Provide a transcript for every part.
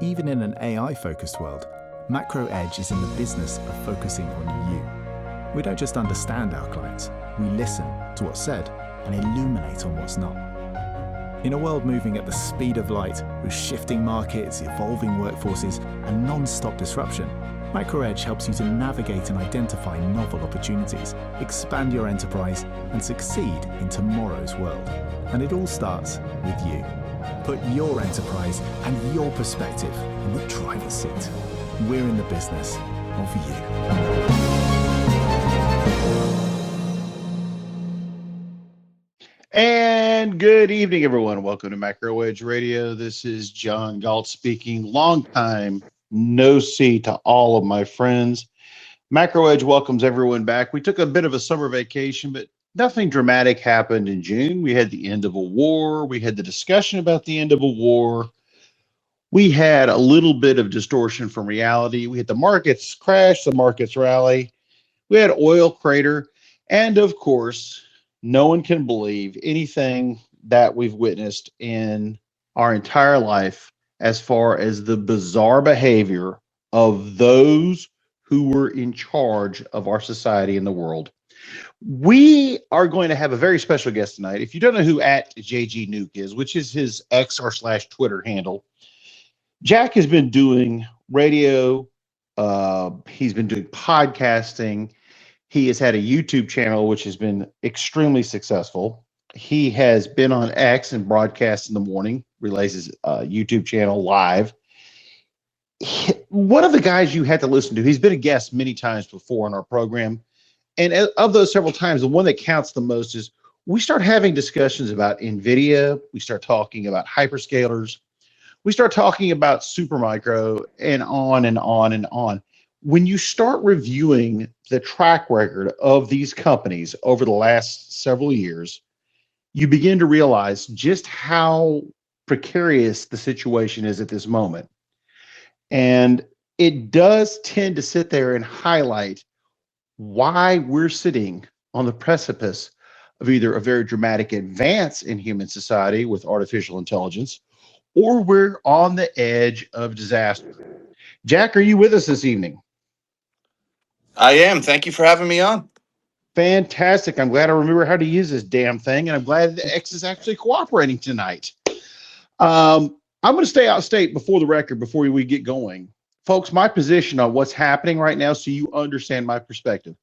Even in an AI-focused world, MacroEdge is in the business of focusing on you. We don't just understand our clients, we listen to what's said and illuminate on what's not. In a world moving at the speed of light, with shifting markets, evolving workforces, and non-stop disruption, MacroEdge helps you to navigate and identify novel opportunities, expand your enterprise, and succeed in tomorrow's world. And it all starts with you. Put your enterprise and your perspective in the driver's seat. We're in the business of you. And good evening, everyone. Welcome to MacroEdge Radio. This is John Galt speaking. Long time no see to all of my friends. MacroEdge welcomes everyone back. We took a bit of a summer vacation, but nothing dramatic happened in June. We had the end of a war. We had the discussion about the end of a war. We had a little bit of distortion from reality. We had the markets crash, the markets rally. We had oil crater. And of course, no one can believe anything that we've witnessed in our entire life as far as the bizarre behavior of those who were in charge of our society and the world. We are going to have a very special guest tonight. If you don't know who @JG Nuke is, which is his X/Twitter handle, Jack has been doing radio. He's been doing podcasting. He has had a YouTube channel, which has been extremely successful. He has been on X and broadcast in the morning, relays his YouTube channel live. One of the guys you had to listen to, he's been a guest many times before on our program. And of those several times, the one that counts the most is we start having discussions about NVIDIA. We start talking about hyperscalers. We start talking about Supermicro and on and on and on. When you start reviewing the track record of these companies over the last several years, you begin to realize just how precarious the situation is at this moment. And it does tend to sit there and highlight why we're sitting on the precipice of either a very dramatic advance in human society with artificial intelligence, or we're on the edge of disaster. Jack, are you with us this evening? I am. Thank you for having me on. Fantastic. I'm glad I remember how to use this damn thing, and I'm glad the X is actually cooperating tonight. I'm going to stay out of state before the record, before we get going. Folks, my position on what's happening right now, so you understand my perspective.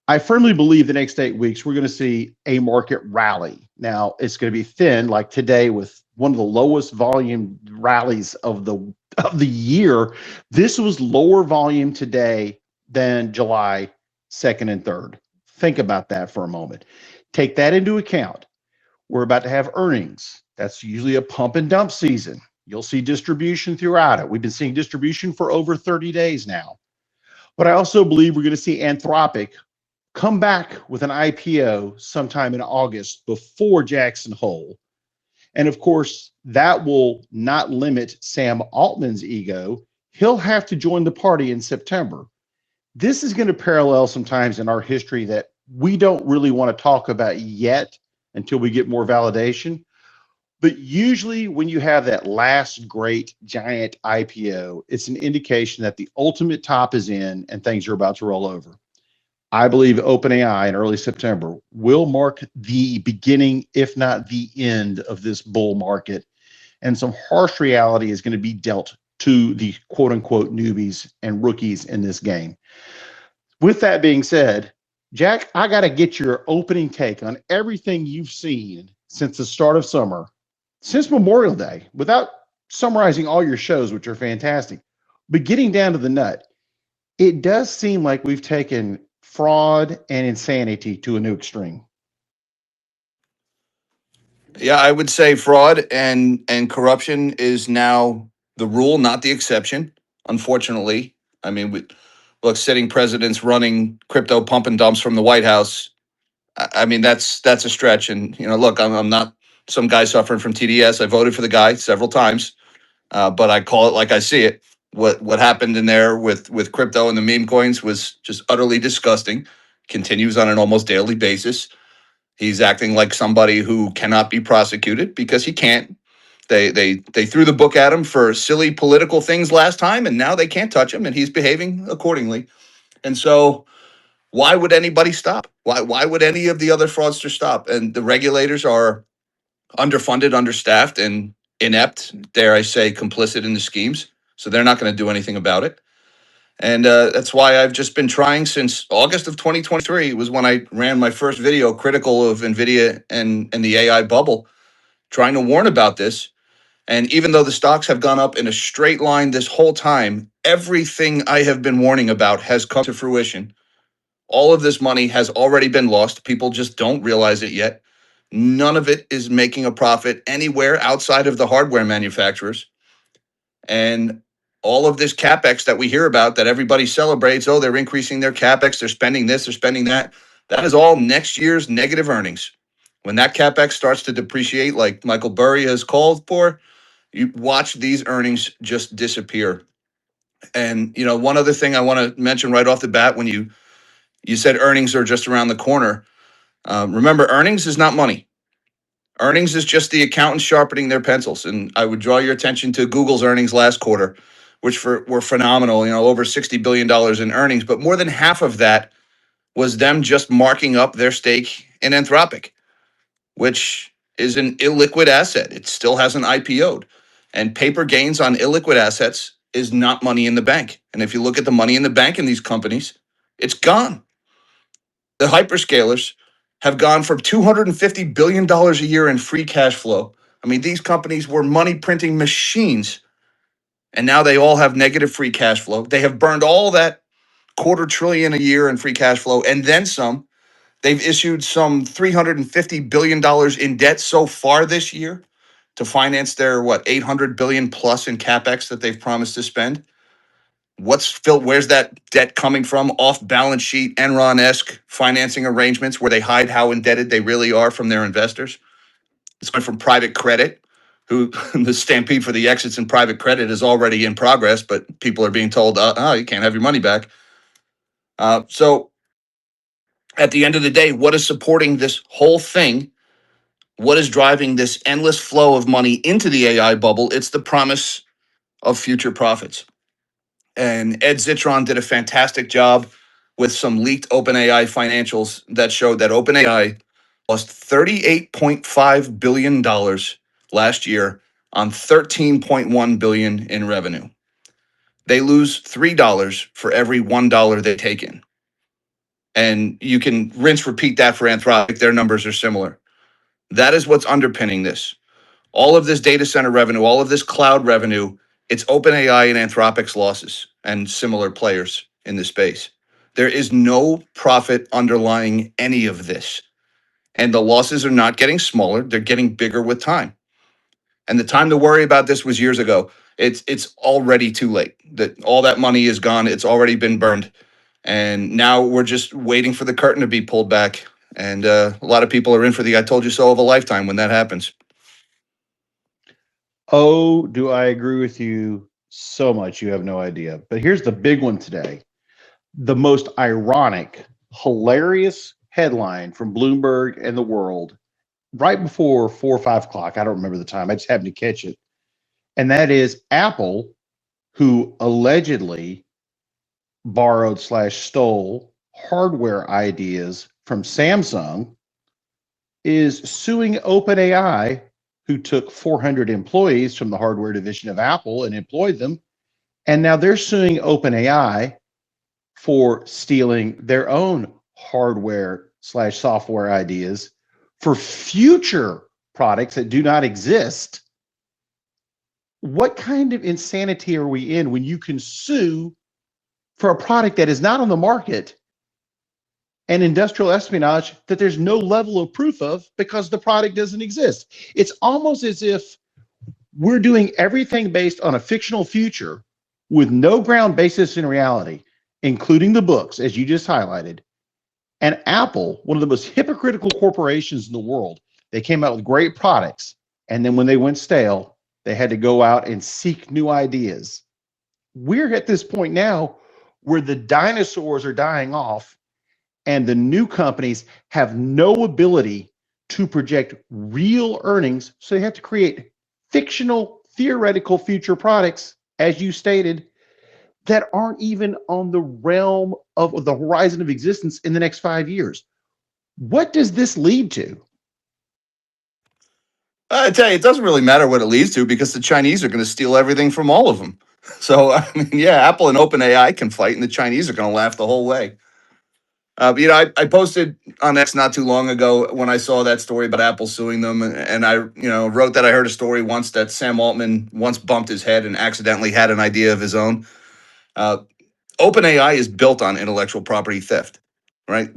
I firmly believe the next 8 weeks, we're going to see a market rally. Now, it's going to be thin, like today with one of the lowest volume rallies of the year. This was lower volume today than July 2nd and 3rd. Think about that for a moment. Take that into account. We're about to have earnings. That's usually a pump and dump season. You'll see distribution throughout it. We've been seeing distribution for over 30 days now. But I also believe we're going to see Anthropic come back with an IPO sometime in August before Jackson Hole. And of course, that will not limit Sam Altman's ego. He'll have to join the party in September. This is going to parallel sometimes in our history that we don't really want to talk about yet until we get more validation. But usually when you have that last great giant IPO, it's an indication that the ultimate top is in and things are about to roll over. I believe OpenAI in early September will mark the beginning, if not the end, of this bull market. And some harsh reality is going to be dealt to the quote unquote newbies and rookies in this game. With that being said, Jack, I got to get your opening take on everything you've seen since the start of summer, since Memorial Day, without summarizing all your shows, which are fantastic, but getting down to the nut. It does seem like we've taken fraud and insanity to a new extreme. Yeah, I would say fraud and corruption is now the rule, not the exception, unfortunately. I mean, look, sitting presidents running crypto pump and dumps from the White House. I mean, that's a stretch. And, look, I'm not some guy suffering from TDS. I voted for the guy several times, but I call it like I see it. What happened in there with crypto and the meme coins was just utterly disgusting. Continues on an almost daily basis. He's acting like somebody who cannot be prosecuted because he can't. They threw the book at him for silly political things last time, and now they can't touch him, and he's behaving accordingly. And so, why would anybody stop? Why would any of the other fraudsters stop? And the regulators are underfunded, understaffed, and inept, dare I say, complicit in the schemes. So they're not going to do anything about it. And that's why I've just been trying since August of 2023 was when I ran my first video critical of NVIDIA and the AI bubble, trying to warn about this. And even though the stocks have gone up in a straight line this whole time, everything I have been warning about has come to fruition. All of this money has already been lost. People just don't realize it yet. None of it is making a profit anywhere outside of the hardware manufacturers. And all of this CapEx that we hear about that everybody celebrates, oh, they're increasing their CapEx, they're spending this, they're spending that. That is all next year's negative earnings. When that CapEx starts to depreciate, like Michael Burry has called for, you watch these earnings just disappear. And, one other thing I want to mention right off the bat, when you said earnings are just around the corner, remember, earnings is not money. Earnings is just the accountants sharpening their pencils. And I would draw your attention to Google's earnings last quarter, which were phenomenal, over $60 billion in earnings. But more than half of that was them just marking up their stake in Anthropic, which is an illiquid asset. It still hasn't IPO'd. And paper gains on illiquid assets is not money in the bank. And if you look at the money in the bank in these companies, it's gone. The hyperscalers have gone from $250 billion a year in free cash flow. I mean, these companies were money printing machines, and now they all have negative free cash flow. They have burned all that $250 billion a year in free cash flow and then some. They've issued some $350 billion in debt so far this year to finance their, $800 billion plus in CapEx that they've promised to spend. Where's that debt coming from? Off balance sheet, Enron-esque financing arrangements where they hide how indebted they really are from their investors. It's coming from private credit, who the stampede for the exits in private credit is already in progress, but people are being told, you can't have your money back. So at the end of the day, what is supporting this whole thing? What is driving this endless flow of money into the AI bubble? It's the promise of future profits. And Ed Zitron did a fantastic job with some leaked OpenAI financials that showed that OpenAI lost $38.5 billion last year on $13.1 billion in revenue. They lose $3 for every $1 they take in. And you can rinse repeat that for Anthropic. Their numbers are similar. That is what's underpinning this. All of this data center revenue, all of this cloud revenue, it's OpenAI and Anthropic's losses and similar players in the space. There is no profit underlying any of this. And the losses are not getting smaller, they're getting bigger with time. And the time to worry about this was years ago. It's already too late. That all that money is gone, it's already been burned. And now we're just waiting for the curtain to be pulled back. And a lot of people are in for the I told you so of a lifetime when that happens. Oh, do I agree with you so much? You have no idea. But here's the big one today. The most ironic, hilarious headline from Bloomberg and the World right before 4 or 5 o'clock. I don't remember the time. I just happened to catch it. And that is Apple, who allegedly borrowed / stole hardware ideas from Samsung, is suing OpenAI, who took 400 employees from the hardware division of Apple and employed them. And now they're suing OpenAI for stealing their own hardware / software ideas for future products that do not exist. What kind of insanity are we in when you can sue for a product that is not on the market and industrial espionage that there's no level of proof of because the product doesn't exist? It's almost as if we're doing everything based on a fictional future with no ground basis in reality, including the books, as you just highlighted. And Apple, one of the most hypocritical corporations in the world, they came out with great products. And then when they went stale, they had to go out and seek new ideas. We're at this point now where the dinosaurs are dying off and the new companies have no ability to project real earnings. So they have to create fictional, theoretical future products, as you stated, that aren't even on the realm of the horizon of existence in the next 5 years. What does this lead to? I tell you, it doesn't really matter what it leads to because the Chinese are going to steal everything from all of them. So, I mean, yeah, Apple and OpenAI can fight, and the Chinese are going to laugh the whole way. I posted on X not too long ago when I saw that story about Apple suing them, and I, wrote that I heard a story once that Sam Altman once bumped his head and accidentally had an idea of his own. Uh, OpenAI is built on intellectual property theft, right?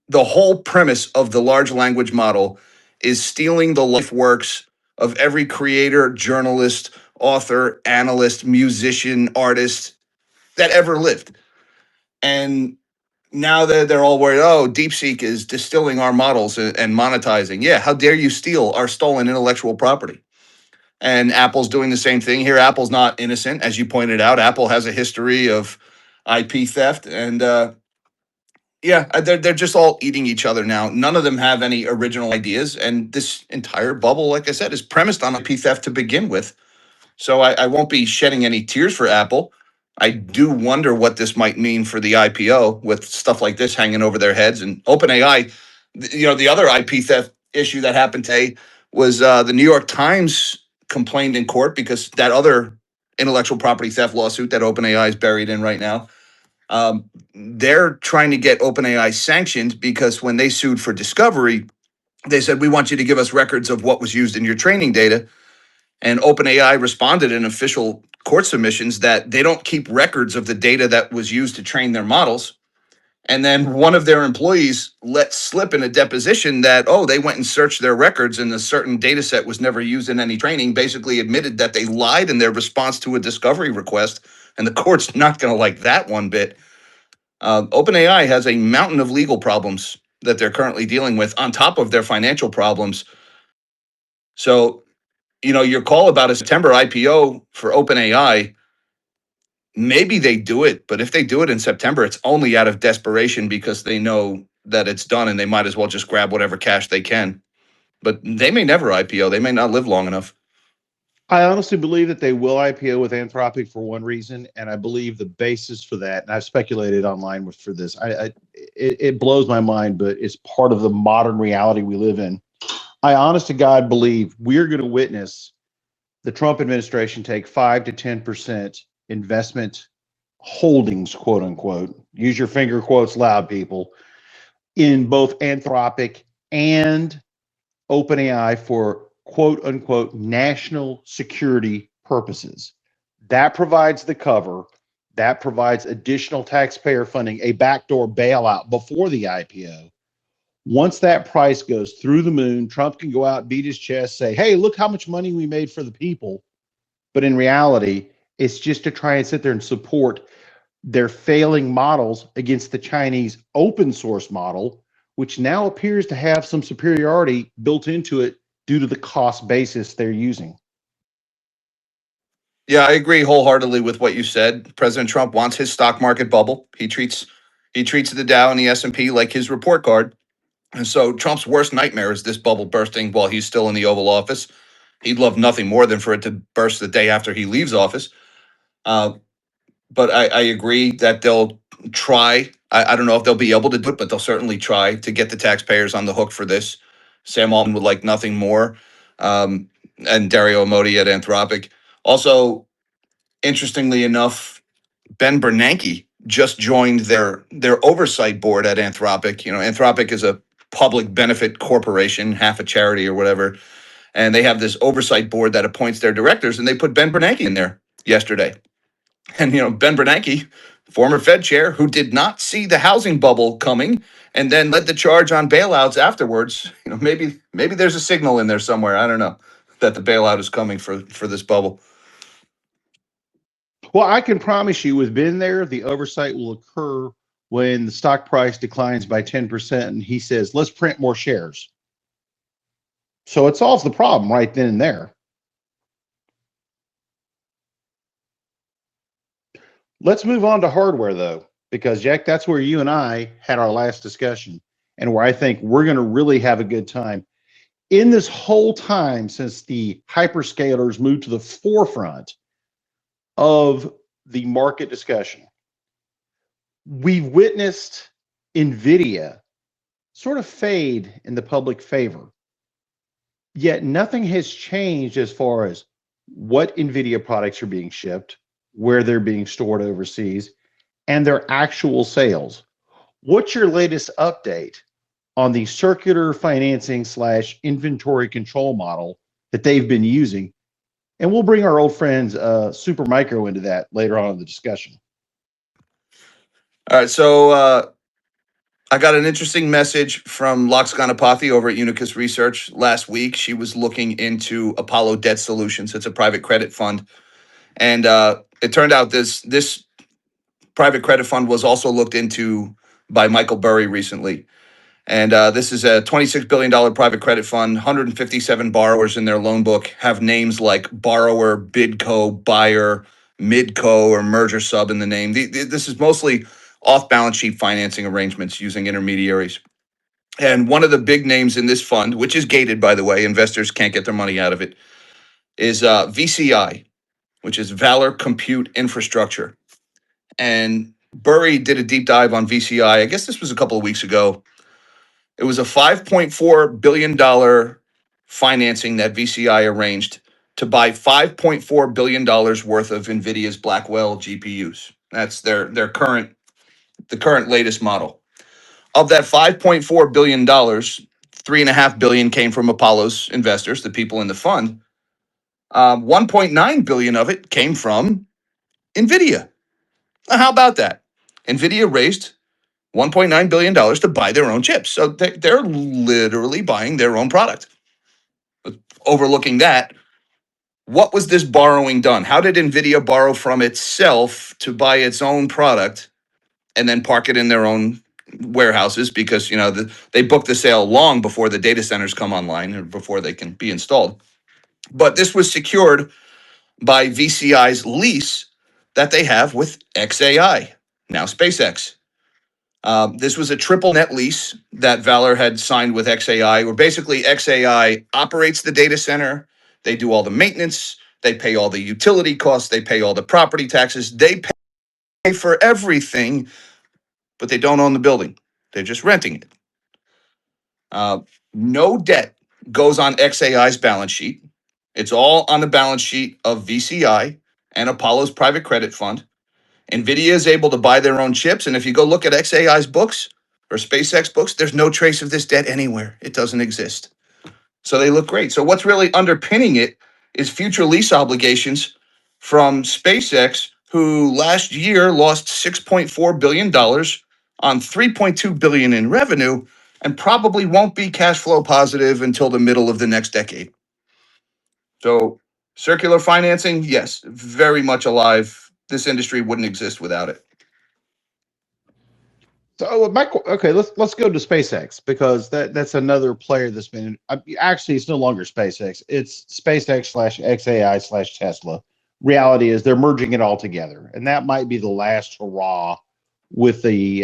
The whole premise of the large language model is stealing the life works of every creator, journalist, author, analyst, musician, artist that ever lived. And now that they're all worried, oh, DeepSeek is distilling our models and monetizing. Yeah, how dare you steal our stolen intellectual property? And Apple's doing the same thing here. Apple's not innocent, as you pointed out. Apple has a history of IP theft, and yeah, they're just all eating each other now. None of them have any original ideas, and this entire bubble, like I said, is premised on IP theft to begin with. So I won't be shedding any tears for Apple. I do wonder what this might mean for the IPO with stuff like this hanging over their heads. And OpenAI, the other IP theft issue that happened today was the New York Times complained in court because that other intellectual property theft lawsuit that OpenAI is buried in right now. They're trying to get OpenAI sanctioned because when they sued for discovery, they said, we want you to give us records of what was used in your training data. And OpenAI responded in official court submissions that they don't keep records of the data that was used to train their models. And then one of their employees let slip in a deposition that, oh, they went and searched their records and a certain data set was never used in any training, basically admitted that they lied in their response to a discovery request. And the court's not going to like that one bit. OpenAI has a mountain of legal problems that they're currently dealing with on top of their financial problems. So, your call about a September IPO for OpenAI, maybe they do it, but if they do it in September, it's only out of desperation because they know that it's done and they might as well just grab whatever cash they can. But they may never IPO. They may not live long enough. I honestly believe that they will IPO with Anthropic for one reason, and I believe the basis for that, and I've speculated online for this. It blows my mind, but it's part of the modern reality we live in. I honest to God believe we're going to witness the Trump administration take 5 to 10% investment holdings, quote unquote. Use your finger quotes loud, people, in both Anthropic and OpenAI for quote unquote national security purposes. That provides the cover. That provides additional taxpayer funding, a backdoor bailout before the IPO. Once that price goes through the moon, Trump can go out, beat his chest, say, hey, look how much money we made for the people. But in reality, it's just to try and sit there and support their failing models against the Chinese open source model, which now appears to have some superiority built into it due to the cost basis they're using. Yeah, I agree wholeheartedly with what you said. President Trump wants his stock market bubble. He treats the Dow and the S&P like his report card. And so Trump's worst nightmare is this bubble bursting while he's still in the Oval Office. He'd love nothing more than for it to burst the day after he leaves office. But I agree that they'll try. I don't know if they'll be able to do it, but they'll certainly try to get the taxpayers on the hook for this. Sam Altman would like nothing more, and Dario Amodei at Anthropic. Also, interestingly enough, Ben Bernanke just joined their oversight board at Anthropic. Anthropic is a public benefit corporation, half a charity or whatever, and they have this oversight board that appoints their directors, and they put Ben Bernanke in there yesterday. And Ben Bernanke, former Fed chair, who did not see the housing bubble coming and then led the charge on bailouts afterwards. Maybe there's a signal in there somewhere. I don't know that the bailout is coming for this bubble. Well, I can promise you, with Ben there, the oversight will occur when the stock price declines by 10%, and he says, let's print more shares. So it solves the problem right then and there. Let's move on to hardware, though, because, Jack, that's where you and I had our last discussion and where I think we're going to really have a good time. in this whole time since the hyperscalers moved to the forefront of the market discussion, we've witnessed NVIDIA sort of fade in the public favor. Yet nothing has changed as far as what NVIDIA products are being shipped, where they're being stored overseas, and their actual sales. What's your latest update on the circular financing / inventory control model that they've been using? And we'll bring our old friends Supermicro into that later on in the discussion. All right, so I got an interesting message from Lox Ganapathy over at Unicus Research last week. She was looking into Apollo Debt Solutions. It's a private credit fund. And it turned out this private credit fund was also looked into by Michael Burry recently. And this is a $26 billion private credit fund, 157 borrowers in their loan book, have names like borrower, bidco, buyer, midco, or merger sub in the name. This is mostly off-balance sheet financing arrangements using intermediaries. And one of the big names in this fund, which is gated, by the way, investors can't get their money out of it, is VCI, which is Valor Compute Infrastructure. And Burry did a deep dive on VCI. I guess this was a couple of weeks ago. It was a $5.4 billion financing that VCI arranged to buy $5.4 billion worth of NVIDIA's Blackwell GPUs. That's the current latest model. Of that $5.4 billion, $3.5 billion came from Apollo's investors, the people in the fund. 1.9 billion of it came from NVIDIA. How about that? NVIDIA raised $1.9 billion to buy their own chips. So they're literally buying their own product. Overlooking that, what was this borrowing done? How did NVIDIA borrow from itself to buy its own product and then park it in their own warehouses? Because, they book the sale long before the data centers come online or before they can be installed. But this was secured by VCI's lease that they have with XAI, now SpaceX. This was a triple net lease that Valor had signed with XAI, where basically XAI operates the data center. They do all the maintenance. They pay all the utility costs. They pay all the property taxes. They pay for everything, but they don't own the building. They're just renting it. No debt goes on XAI's balance sheet. It's all on the balance sheet of VCI and Apollo's private credit fund. NVIDIA is able to buy their own chips. And if you go look at XAI's books or SpaceX books, there's no trace of this debt anywhere. It doesn't exist. So they look great. So what's really underpinning it is future lease obligations from SpaceX, who last year lost $6.4 billion on $3.2 billion in revenue and probably won't be cash flow positive until the middle of the next decade. So circular financing, yes, very much alive. This industry wouldn't exist without it. So, Michael, okay, let's go to SpaceX, because that's another player that's been actually, it's no longer SpaceX. It's SpaceX /XAI /Tesla. Reality is they're merging it all together, and that might be the last hurrah with the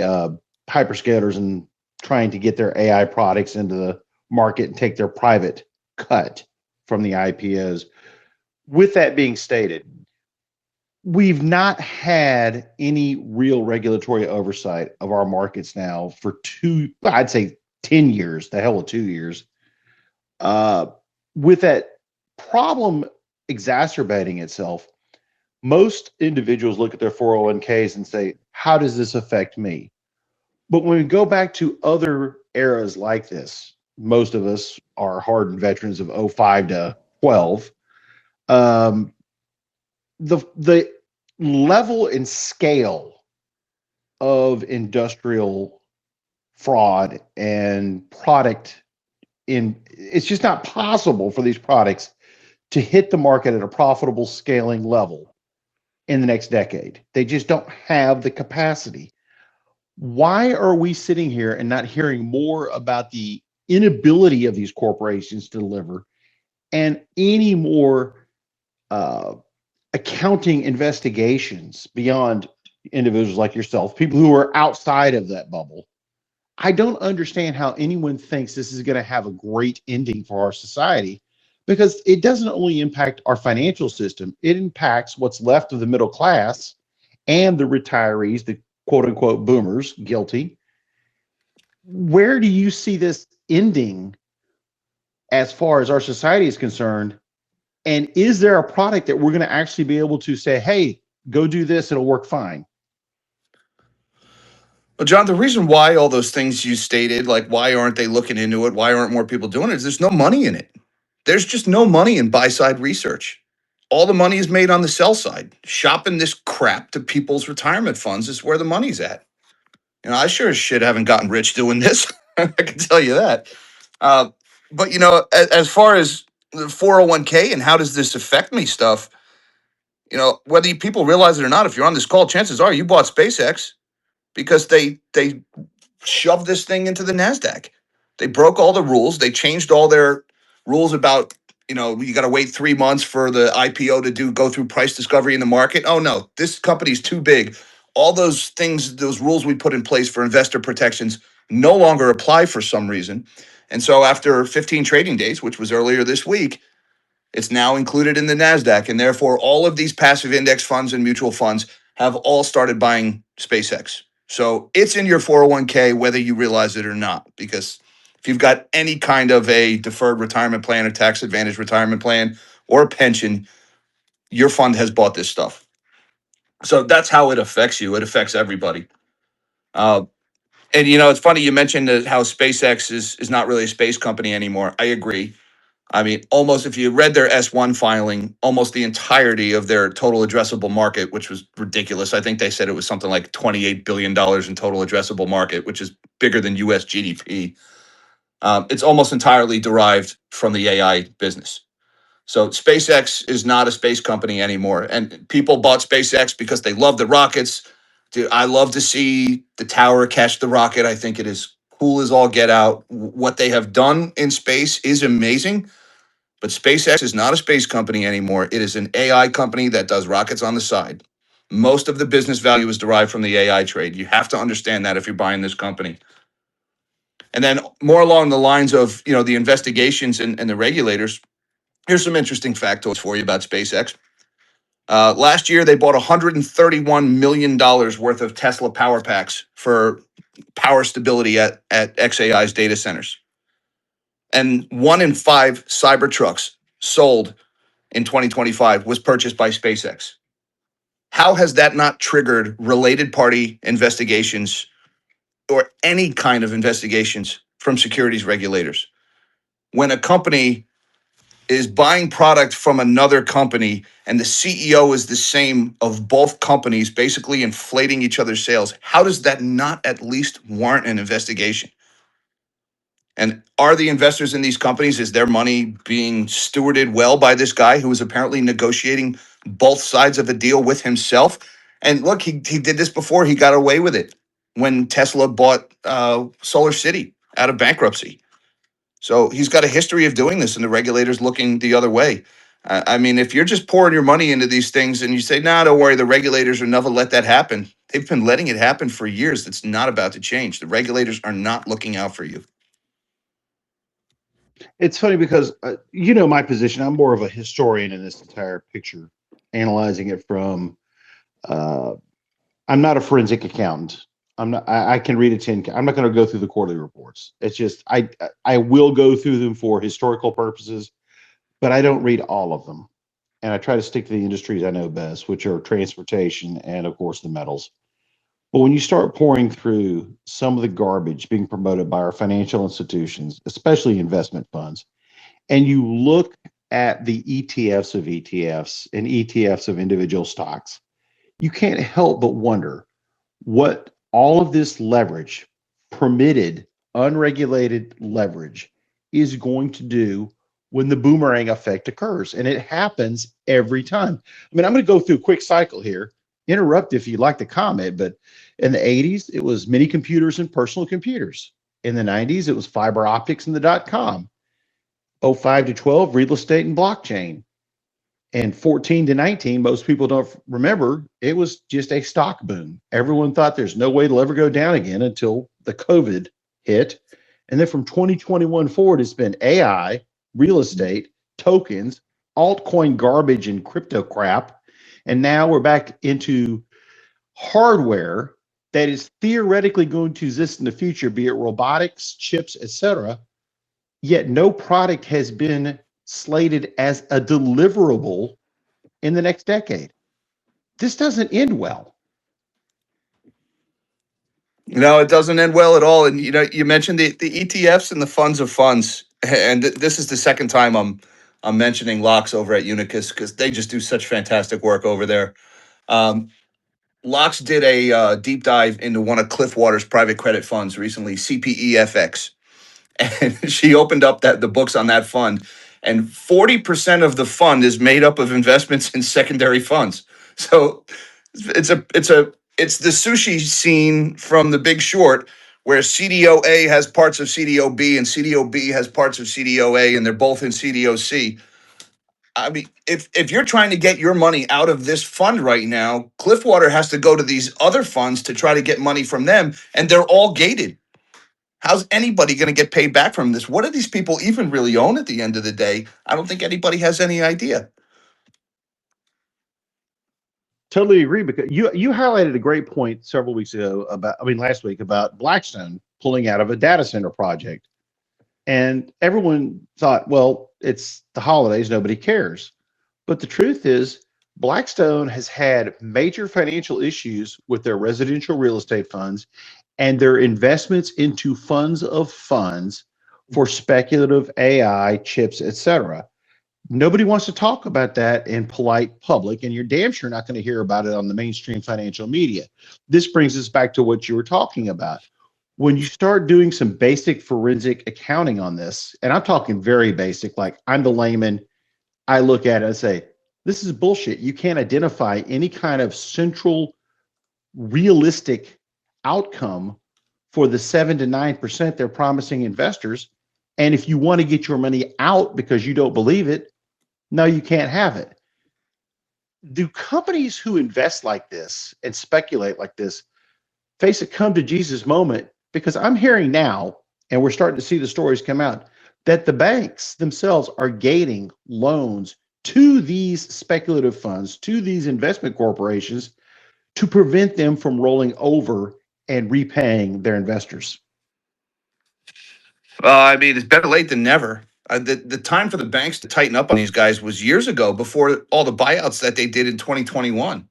hyperscalers and trying to get their AI products into the market and take their private cut from the IPOs. With that being stated, we've not had any real regulatory oversight of our markets now for I'd say 10 years, the hell of 2 years. With that problem exacerbating itself, most individuals look at their 401ks and say, how does this affect me? But when we go back to other eras like this, most of us are hardened veterans of 05 to 12. The level and scale of industrial fraud and it's just not possible for these products to hit the market at a profitable scaling level in the next decade. They just don't have the capacity. Why are we sitting here and not hearing more about the inability of these corporations to deliver and any more accounting investigations beyond individuals like yourself, people who are outside of that bubble? I don't understand how anyone thinks this is going to have a great ending for our society, because it doesn't only impact our financial system, it impacts what's left of the middle class and the retirees, the quote unquote boomers, guilty. Where do you see this ending as far as our society is concerned? And is there a product that we're going to actually be able to say, hey, go do this, it'll work fine? Well, John, the reason why all those things you stated, like why aren't they looking into it? Why aren't more people doing it? Is there's no money in it. There's just no money in buy side research. All the money is made on the sell side. Shopping this crap to people's retirement funds is where the money's at. I sure as shit haven't gotten rich doing this. I can tell you that. Uh, but as far as the 401k and how does this affect me stuff, whether people realize it or not, if you're on this call, chances are you bought SpaceX because they shoved this thing into the NASDAQ. They broke all the rules. They changed all their rules about, you got to wait 3 months for the IPO to go through price discovery in the market. Oh no, this company's too big. All those things, those rules we put in place for investor protections no longer apply for some reason. And so after 15 trading days, which was earlier this week, it's now included in the NASDAQ. And therefore, all of these passive index funds and mutual funds have all started buying SpaceX. So it's in your 401k, whether you realize it or not, because if you've got any kind of a deferred retirement plan or tax advantage retirement plan or a pension, your fund has bought this stuff. So that's how it affects you. It affects everybody. And it's funny you mentioned how SpaceX is not really a space company anymore. I agree. I mean, almost if you read their S1 filing, almost the entirety of their total addressable market, which was ridiculous. I think they said it was something like $28 billion in total addressable market, which is bigger than US GDP. It's almost entirely derived from the AI business. So SpaceX is not a space company anymore. And people bought SpaceX because they love the rockets. Dude, I love to see the tower catch the rocket. I think it is cool as all get out. What they have done in space is amazing. But SpaceX is not a space company anymore. It is an AI company that does rockets on the side. Most of the business value is derived from the AI trade. You have to understand that if you're buying this company. And then more along the lines of, the investigations and the regulators, here's some interesting factoids for you about SpaceX. Last year, they bought $131 million worth of Tesla power packs for power stability at xAI's data centers. And 1 in 5 Cybertrucks sold in 2025 was purchased by SpaceX. How has that not triggered related party investigations or any kind of investigations from securities regulators? When a company is buying product from another company and the CEO is the same of both companies, basically inflating each other's sales, how does that not at least warrant an investigation? And are the investors in these companies, is their money being stewarded well by this guy who is apparently negotiating both sides of a deal with himself? And look, he did this before. He got away with it when Tesla bought Solar City out of bankruptcy. So he's got a history of doing this, and the regulators looking the other way. I mean, if you're just pouring your money into these things and you say, nah, don't worry, the regulators will never let that happen. They've been letting it happen for years. That's not about to change. The regulators are not looking out for you. It's funny because, my position, I'm more of a historian in this entire picture, analyzing it from, I'm not a forensic accountant. I can read I'm not going to go through the quarterly reports. It's just, I will go through them for historical purposes, but I don't read all of them. And I try to stick to the industries I know best, which are transportation and of course the metals. But when you start pouring through some of the garbage being promoted by our financial institutions, especially investment funds, and you look at the ETFs of ETFs and ETFs of individual stocks, you can't help but wonder what all of this leverage, permitted, unregulated leverage, is going to do when the boomerang effect occurs. And it happens every time. I mean, I'm going to go through a quick cycle here. Interrupt if you'd like to comment, but in the 80s, it was mini computers and personal computers. In the 90s, it was fiber optics and the .com. 05 to 12, real estate and blockchain. And 14 to 19, most people don't remember, it was just a stock boom. Everyone thought there's no way it'll ever go down again until the COVID hit. And then from 2021 forward, it's been AI, real estate, tokens, altcoin garbage, and crypto crap. And now we're back into hardware that is theoretically going to exist in the future, be it robotics, chips, etc. Yet no product has been slated as a deliverable in the next decade. This doesn't end well. No, it doesn't end well at all. And you mentioned the ETFs and the funds of funds, and this is the second time I'm mentioning Locks over at Unicus because they just do such fantastic work over there. Locks did a deep dive into one of Cliffwater's private credit funds recently, CPEFX, and she opened up the books on that fund, and 40% of the fund is made up of investments in secondary funds. So it's the sushi scene from The Big Short, where CDOA has parts of CDOB and CDOB has parts of CDOA, and they're both in CDOC. I mean, if you're trying to get your money out of this fund right now, Cliffwater has to go to these other funds to try to get money from them, and they're all gated. How's anybody going to get paid back from this? What do these people even really own at the end of the day? I don't think anybody has any idea. Totally agree, because you highlighted a great point several weeks ago last week about Blackstone pulling out of a data center project. And everyone thought, well, it's the holidays, nobody cares. But the truth is, Blackstone has had major financial issues with their residential real estate funds and their investments into funds of funds for speculative AI, chips, etc. Nobody wants to talk about that in polite public, and you're damn sure not going to hear about it on the mainstream financial media. This brings us back to what you were talking about. When you start doing some basic forensic accounting on this, and I'm talking very basic, like I'm the layman, I look at it and say, this is bullshit. You can't identify any kind of central realistic outcome for the 7 to 9% they're promising investors. And if you want to get your money out because you don't believe it, no, you can't have it. Do companies who invest like this and speculate like this face a come to Jesus moment? Because I'm hearing now, and we're starting to see the stories come out, that the banks themselves are gating loans to these speculative funds, to these investment corporations, to prevent them from rolling over and repaying their investors. I mean, it's better late than never. The time for the banks to tighten up on these guys was years ago, before all the buyouts that they did in 2021.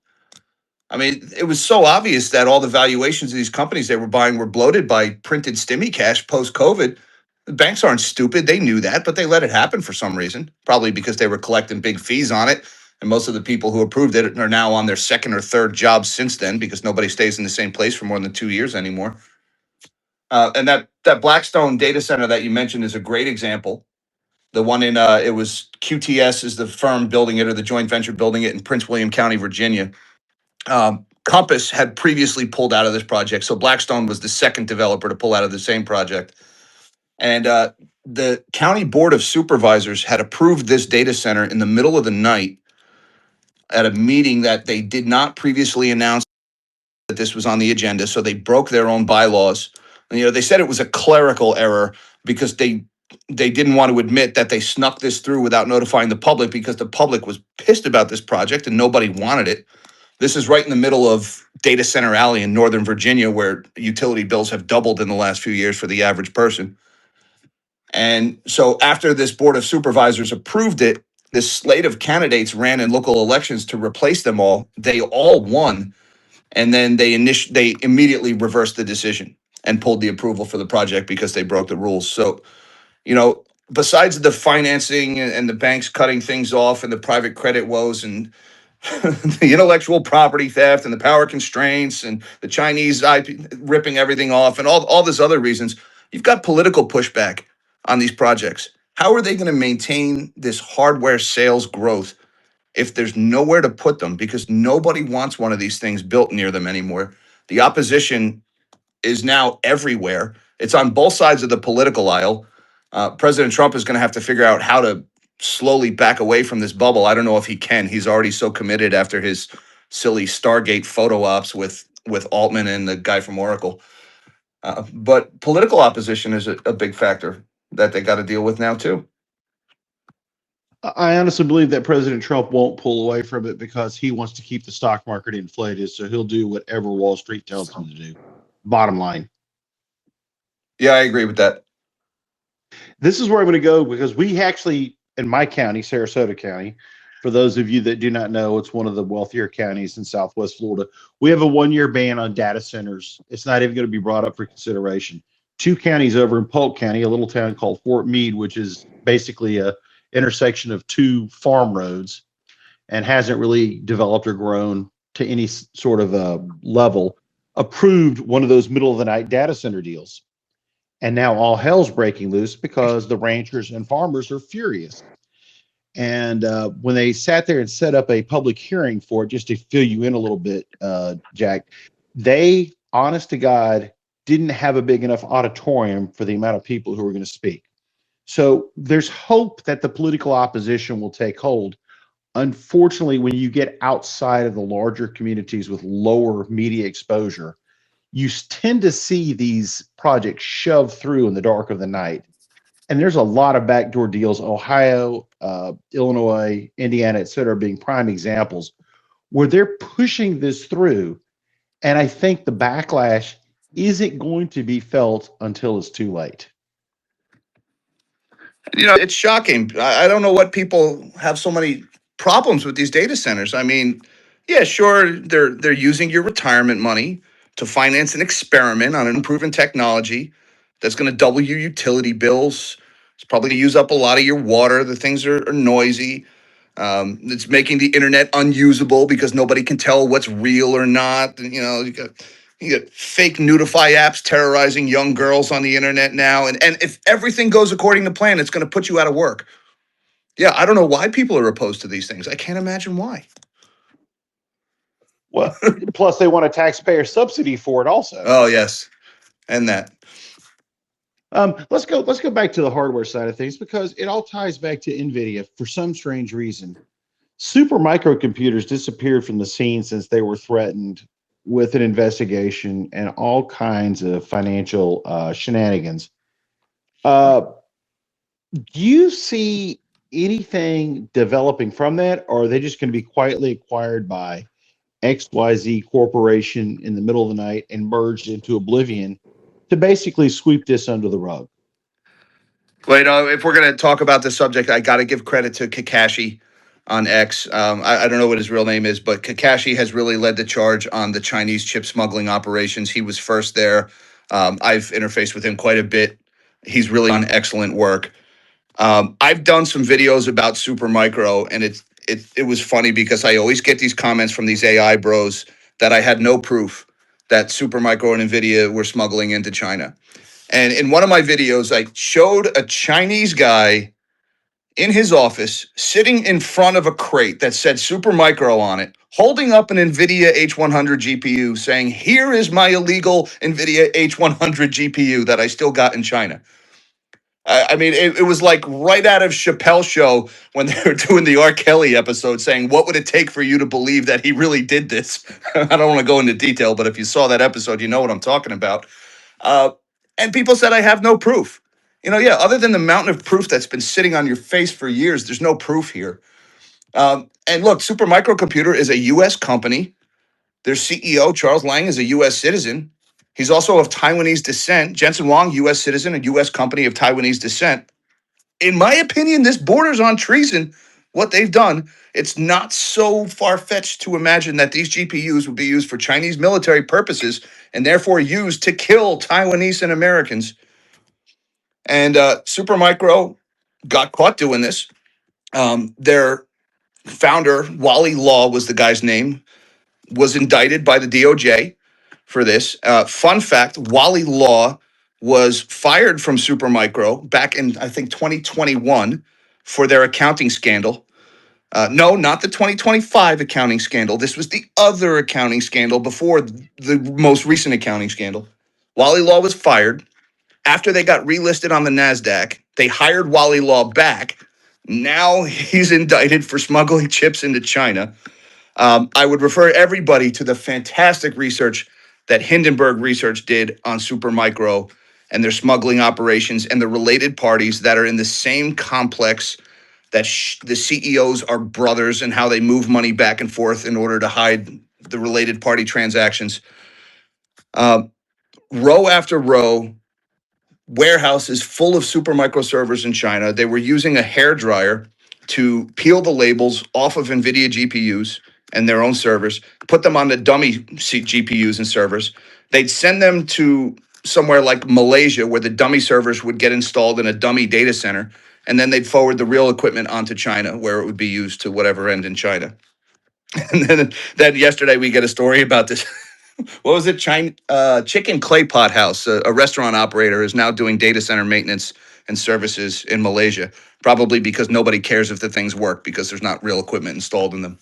I mean, it was so obvious that all the valuations of these companies they were buying were bloated by printed stimmy cash post-COVID. The banks aren't stupid. They knew that, but they let it happen for some reason, probably because they were collecting big fees on it. And most of the people who approved it are now on their second or third job since then, because nobody stays in the same place for more than 2 years anymore. And that Blackstone data center that you mentioned is a great example. The one in it was QTS is the firm building it, or the joint venture building it, in Prince William County, Virginia. Compass had previously pulled out of this project, so Blackstone was the second developer to pull out of the same project. And the county board of supervisors had approved this data center in the middle of the night at a meeting that they did not previously announce that this was on the agenda. So they broke their own bylaws. And, they said it was a clerical error because they didn't want to admit that they snuck this through without notifying the public, because the public was pissed about this project and nobody wanted it. This is right in the middle of Data Center Alley in Northern Virginia, where utility bills have doubled in the last few years for the average person. And so after this board of supervisors approved it, this slate of candidates ran in local elections to replace them all. They all won. And then they immediately reversed the decision and pulled the approval for the project because they broke the rules. So, besides the financing and the banks cutting things off and the private credit woes and the intellectual property theft and the power constraints and the Chinese IP ripping everything off and all these other reasons, you've got political pushback on these projects. How are they going to maintain this hardware sales growth if there's nowhere to put them? Because nobody wants one of these things built near them anymore. The opposition is now everywhere. It's on both sides of the political aisle. President Trump is going to have to figure out how to slowly back away from this bubble. I don't know if he can. He's already so committed after his silly Stargate photo ops with Altman and the guy from Oracle. But political opposition is a big factor that they got to deal with now too. I honestly believe that President Trump won't pull away from it because he wants to keep the stock market inflated. So he'll do whatever Wall Street tells him to do. Bottom line. Yeah, I agree with that. This is where I'm going to go because we actually, in my county, Sarasota County, for those of you that do not know, it's one of the wealthier counties in Southwest Florida. We have a 1-year ban on data centers. It's not even going to be brought up for consideration. 2 counties over in Polk County, a little town called Fort Meade, which is basically a intersection of 2 farm roads and hasn't really developed or grown to any sort of a level, approved one of those middle of the night data center deals. And now all hell's breaking loose because the ranchers and farmers are furious. And when they sat there and set up a public hearing for it, just to fill you in a little bit, Jack, they, honest to God, didn't have a big enough auditorium for the amount of people who were going to speak. So there's hope that the political opposition will take hold. Unfortunately, when you get outside of the larger communities with lower media exposure, you tend to see these projects shoved through in the dark of the night. And there's a lot of backdoor deals, Ohio, Illinois, Indiana, et cetera, being prime examples where they're pushing this through. And I think the backlash isn't going to be felt until it's too late. It's shocking. I don't know what people have so many problems with these data centers. I mean, yeah, sure, they're using your retirement money to finance an experiment on an unproven technology that's going to double your utility bills. It's probably going to use up a lot of your water. The things are noisy. It's making the internet unusable because nobody can tell what's real or not. You got fake Nudify apps terrorizing young girls on the internet now. And if everything goes according to plan, it's going to put you out of work. Yeah, I don't know why people are opposed to these things. I can't imagine why. Well, plus they want a taxpayer subsidy for it also. Oh, yes. And that. Let's go back to the hardware side of things because it all ties back to NVIDIA for some strange reason. Super microcomputers disappeared from the scene since they were threatened with an investigation and all kinds of financial shenanigans. Do you see anything developing from that, or are they just going to be quietly acquired by XYZ Corporation in the middle of the night and merged into oblivion to basically sweep this under the rug? Well, if we're going to talk about this subject, I got to give credit to Kakashi on X. I don't know what his real name is, but Kakashi has really led the charge on the Chinese chip smuggling operations. He was first there. I've interfaced with him quite a bit. He's really done excellent work. I've done some videos about Supermicro, and it was funny because I always get these comments from these AI bros that I had no proof that Supermicro and NVIDIA were smuggling into China. And in one of my videos, I showed a Chinese guy in his office sitting in front of a crate that said Supermicro on it, holding up an NVIDIA H100 GPU saying, "Here is my illegal NVIDIA H100 GPU that I still got in China." I mean, it was like right out of Chappelle's show when they were doing the R. Kelly episode saying, "What would it take for you to believe that he really did this?" I don't want to go into detail, but if you saw that episode, you know what I'm talking about. And people said I have no proof. Yeah, other than the mountain of proof that's been sitting on your face for years, there's no proof here. And look, Supermicro Computer is a U.S. company. Their CEO, Charles Lang, is a U.S. citizen. He's also of Taiwanese descent. Jensen Huang, U.S. citizen, a U.S. company of Taiwanese descent. In my opinion, this borders on treason, what they've done. It's not so far-fetched to imagine that these GPUs would be used for Chinese military purposes and therefore used to kill Taiwanese and Americans. And Supermicro got caught doing this. Their founder, Wally Law was the guy's name, was indicted by the DOJ for this. Fun fact, Wally Law was fired from Supermicro back in, I think, 2021 for their accounting scandal. No, not the 2025 accounting scandal. This was the other accounting scandal before the most recent accounting scandal. Wally Law was fired. After they got relisted on the NASDAQ, they hired Wally Law back. Now he's indicted for smuggling chips into China. I would refer everybody to the fantastic research that Hindenburg Research did on Supermicro and their smuggling operations and the related parties that are in the same complex that the CEOs are brothers and how they move money back and forth in order to hide the related party transactions. Row after row, warehouses full of Supermicro servers in China. They were using a hairdryer to peel the labels off of NVIDIA GPUs and their own servers, put them on the dummy GPUs and servers. They'd send them to somewhere like Malaysia where the dummy servers would get installed in a dummy data center, and then they'd forward the real equipment onto China where it would be used to whatever end in China. And then yesterday we get a story about this. What was it? Chicken Clay Pot House, a restaurant operator, is now doing data center maintenance and services in Malaysia, probably because nobody cares if the things work because there's not real equipment installed in them.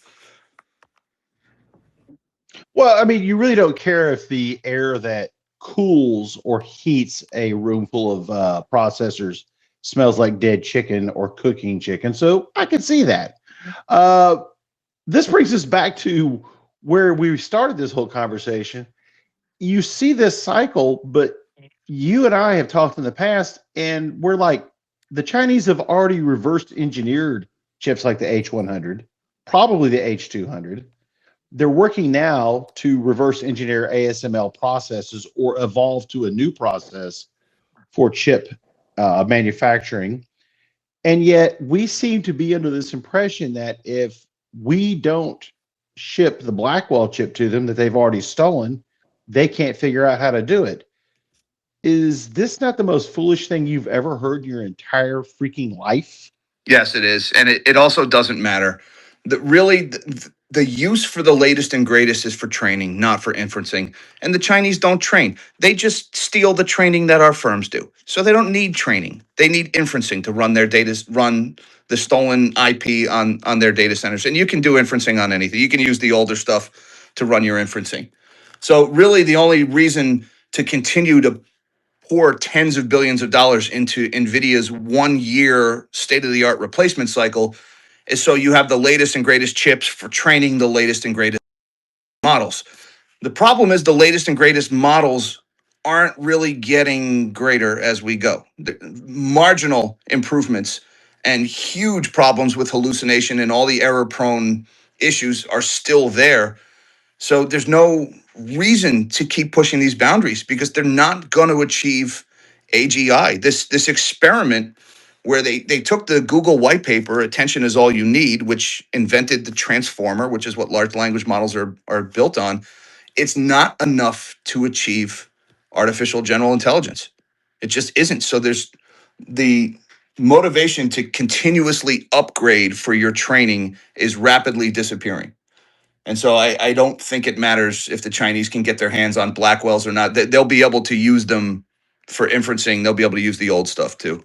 Well, I mean, you really don't care if the air that cools or heats a room full of processors smells like dead chicken or cooking chicken. So I can see that. This brings us back to where we started this whole conversation. You see this cycle, but you and I have talked in the past, and we're like, the Chinese have already reversed engineered chips like the H100, probably the H200. They're working now to reverse engineer ASML processes or evolve to a new process for chip manufacturing. And yet we seem to be under this impression that if we don't ship the Blackwell chip to them that they've already stolen, they can't figure out how to do it. Is this not the most foolish thing you've ever heard in your entire freaking life? Yes, it is. And it also doesn't matter. The use for the latest and greatest is for training, not for inferencing. And the Chinese don't train. They just steal the training that our firms do. So they don't need training. They need inferencing to run their data, run the stolen IP on their data centers. And you can do inferencing on anything. You can use the older stuff to run your inferencing. So really the only reason to continue to pour tens of billions of dollars into NVIDIA's 1 year state-of-the-art replacement cycle is so you have the latest and greatest chips for training the latest and greatest models. The problem is the latest and greatest models aren't really getting greater as we go. The marginal improvements and huge problems with hallucination and all the error-prone issues are still there. So there's no reason to keep pushing these boundaries because they're not going to achieve AGI. This experiment where they took the Google white paper, Attention is All You Need, which invented the transformer, which is what large language models are built on. It's not enough to achieve artificial general intelligence. It just isn't. So there's the motivation to continuously upgrade for your training is rapidly disappearing. And so I don't think it matters if the Chinese can get their hands on Blackwells or not. They'll be able to use them for inferencing. They'll be able to use the old stuff too.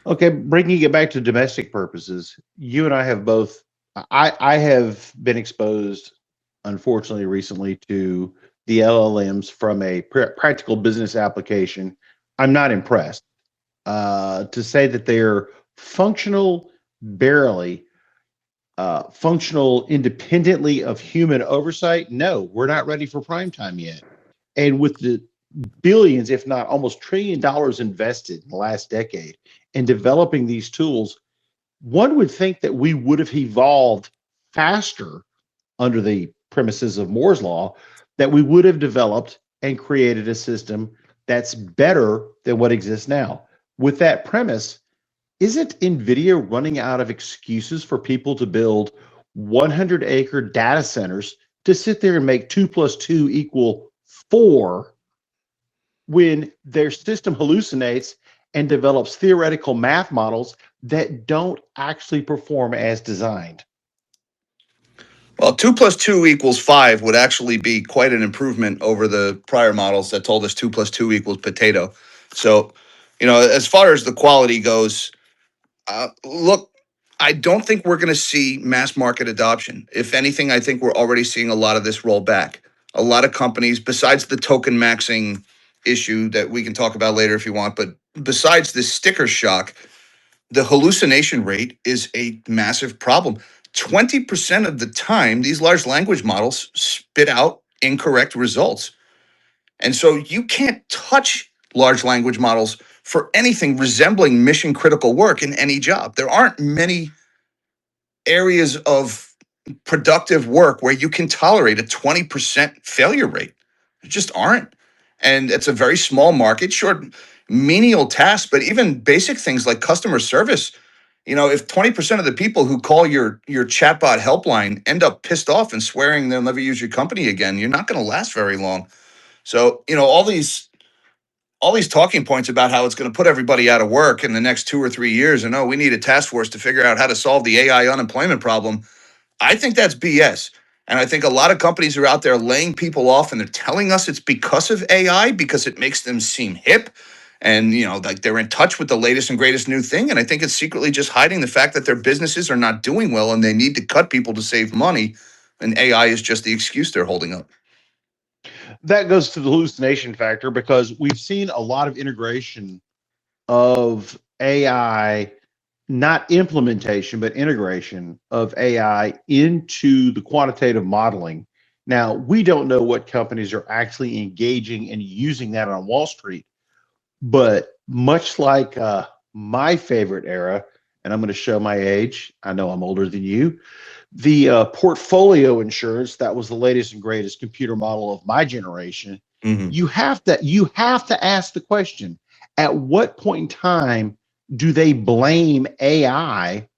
Okay, bringing it back to domestic purposes, you and I have both, I have been exposed, unfortunately, recently to the LLMs from a practical business application. I'm not impressed. To say that they're functional, barely, functional independently of human oversight, no, we're not ready for prime time yet. And with the billions, if not almost $1 trillion invested in the last decade in developing these tools, one would think that we would have evolved faster under the premises of Moore's Law, that we would have developed and created a system that's better than what exists now. With that premise, isn't NVIDIA running out of excuses for people to build 100-acre data centers to sit there and make 2 + 2 = 4 when their system hallucinates and develops theoretical math models that don't actually perform as designed? Well, 2 + 2 = 5 would actually be quite an improvement over the prior models that told us 2 + 2 = potato. So, as far as the quality goes, look, I don't think we're going to see mass market adoption. If anything, I think we're already seeing a lot of this roll back. A lot of companies, besides the token maxing issue that we can talk about later if you want, but besides this sticker shock, the hallucination rate is a massive problem. 20% of the time, these large language models spit out incorrect results. And so you can't touch large language models for anything resembling mission critical work in any job. There aren't many areas of productive work where you can tolerate a 20% failure rate. There just aren't. And it's a very small market, sure, menial tasks, but even basic things like customer service. You know, if 20% of the people who call your chatbot helpline end up pissed off and swearing they'll never use your company again, you're not going to last very long. So, you know, all these talking points about how it's going to put everybody out of work in the next 2 or 3 years, and we need a task force to figure out how to solve the AI unemployment problem. I think that's BS. And I think a lot of companies are out there laying people off, and they're telling us it's because of AI, because it makes them seem hip and, you know, like they're in touch with the latest and greatest new thing. And I think it's secretly just hiding the fact that their businesses are not doing well and they need to cut people to save money. And AI is just the excuse they're holding up. That goes to the hallucination factor, because we've seen a lot of integration of AI, not implementation, but integration of AI into the quantitative modeling. Now, we don't know what companies are actually engaging and using that on Wall Street, but much like my favorite era, and I'm going to show my age, I know I'm older than you, the portfolio insurance, that was the latest and greatest computer model of my generation. Mm-hmm. You have to ask the question, at what point in time do they blame AI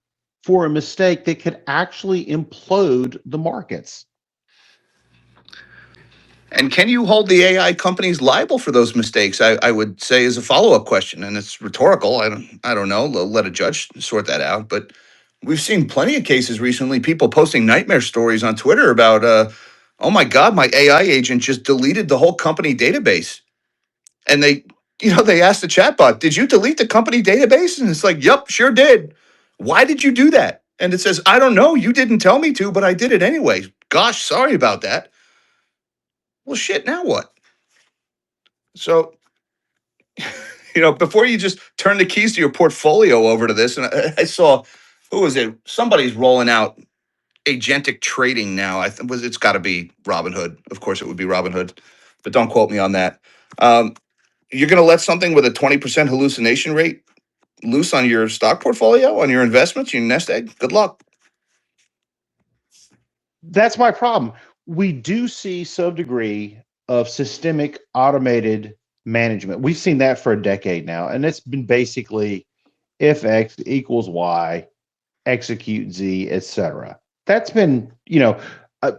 for a mistake that could actually implode the markets? And can you hold the AI companies liable for those mistakes? I would say is a follow-up question, and it's rhetorical. I don't know. Let a judge sort that out. But we've seen plenty of cases recently, people posting nightmare stories on Twitter about, oh my God, my AI agent just deleted the whole company database. And they asked the chatbot, did you delete the company database? And it's like, yep, sure did. Why did you do that? And it says, I don't know. You didn't tell me to, but I did it anyway. Gosh, sorry about that. Well, shit, now what? So, before you just turn the keys to your portfolio over to this, and I saw, who was it? Somebody's rolling out agentic trading now. It's got to be Robinhood. Of course, it would be Robinhood, but don't quote me on that. You're going to let something with a 20% hallucination rate loose on your stock portfolio, on your investments, your nest egg? Good luck. That's my problem. We do see some degree of systemic automated management. We've seen that for a decade now, and it's been basically if X equals Y, execute Z, etc. That's been,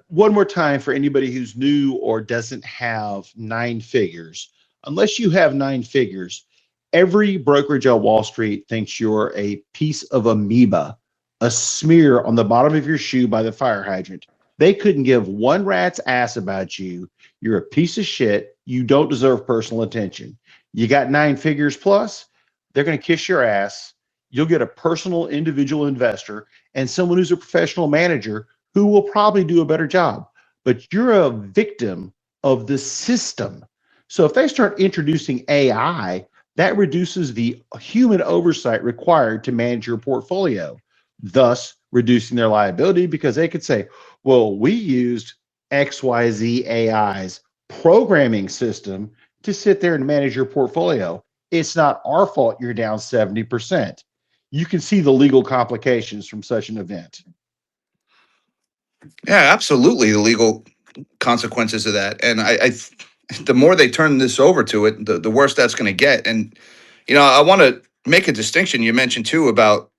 one more time for anybody who's new or doesn't have 9 figures. Unless you have 9 figures, every brokerage on Wall Street thinks you're a piece of amoeba, a smear on the bottom of your shoe by the fire hydrant. They couldn't give one rat's ass about you. You're a piece of shit. You don't deserve personal attention. You got 9 figures plus, they're going to kiss your ass. You'll get a personal individual investor and someone who's a professional manager who will probably do a better job. But you're a victim of the system. So if they start introducing AI, that reduces the human oversight required to manage your portfolio, thus reducing their liability, because they could say, well, we used XYZ AI's programming system to sit there and manage your portfolio. It's not our fault you're down 70%. You can see the legal complications from such an event. Yeah, absolutely. The legal consequences of that. And the more they turn this over to it, the worse that's going to get. And, I want to make a distinction. You mentioned too about,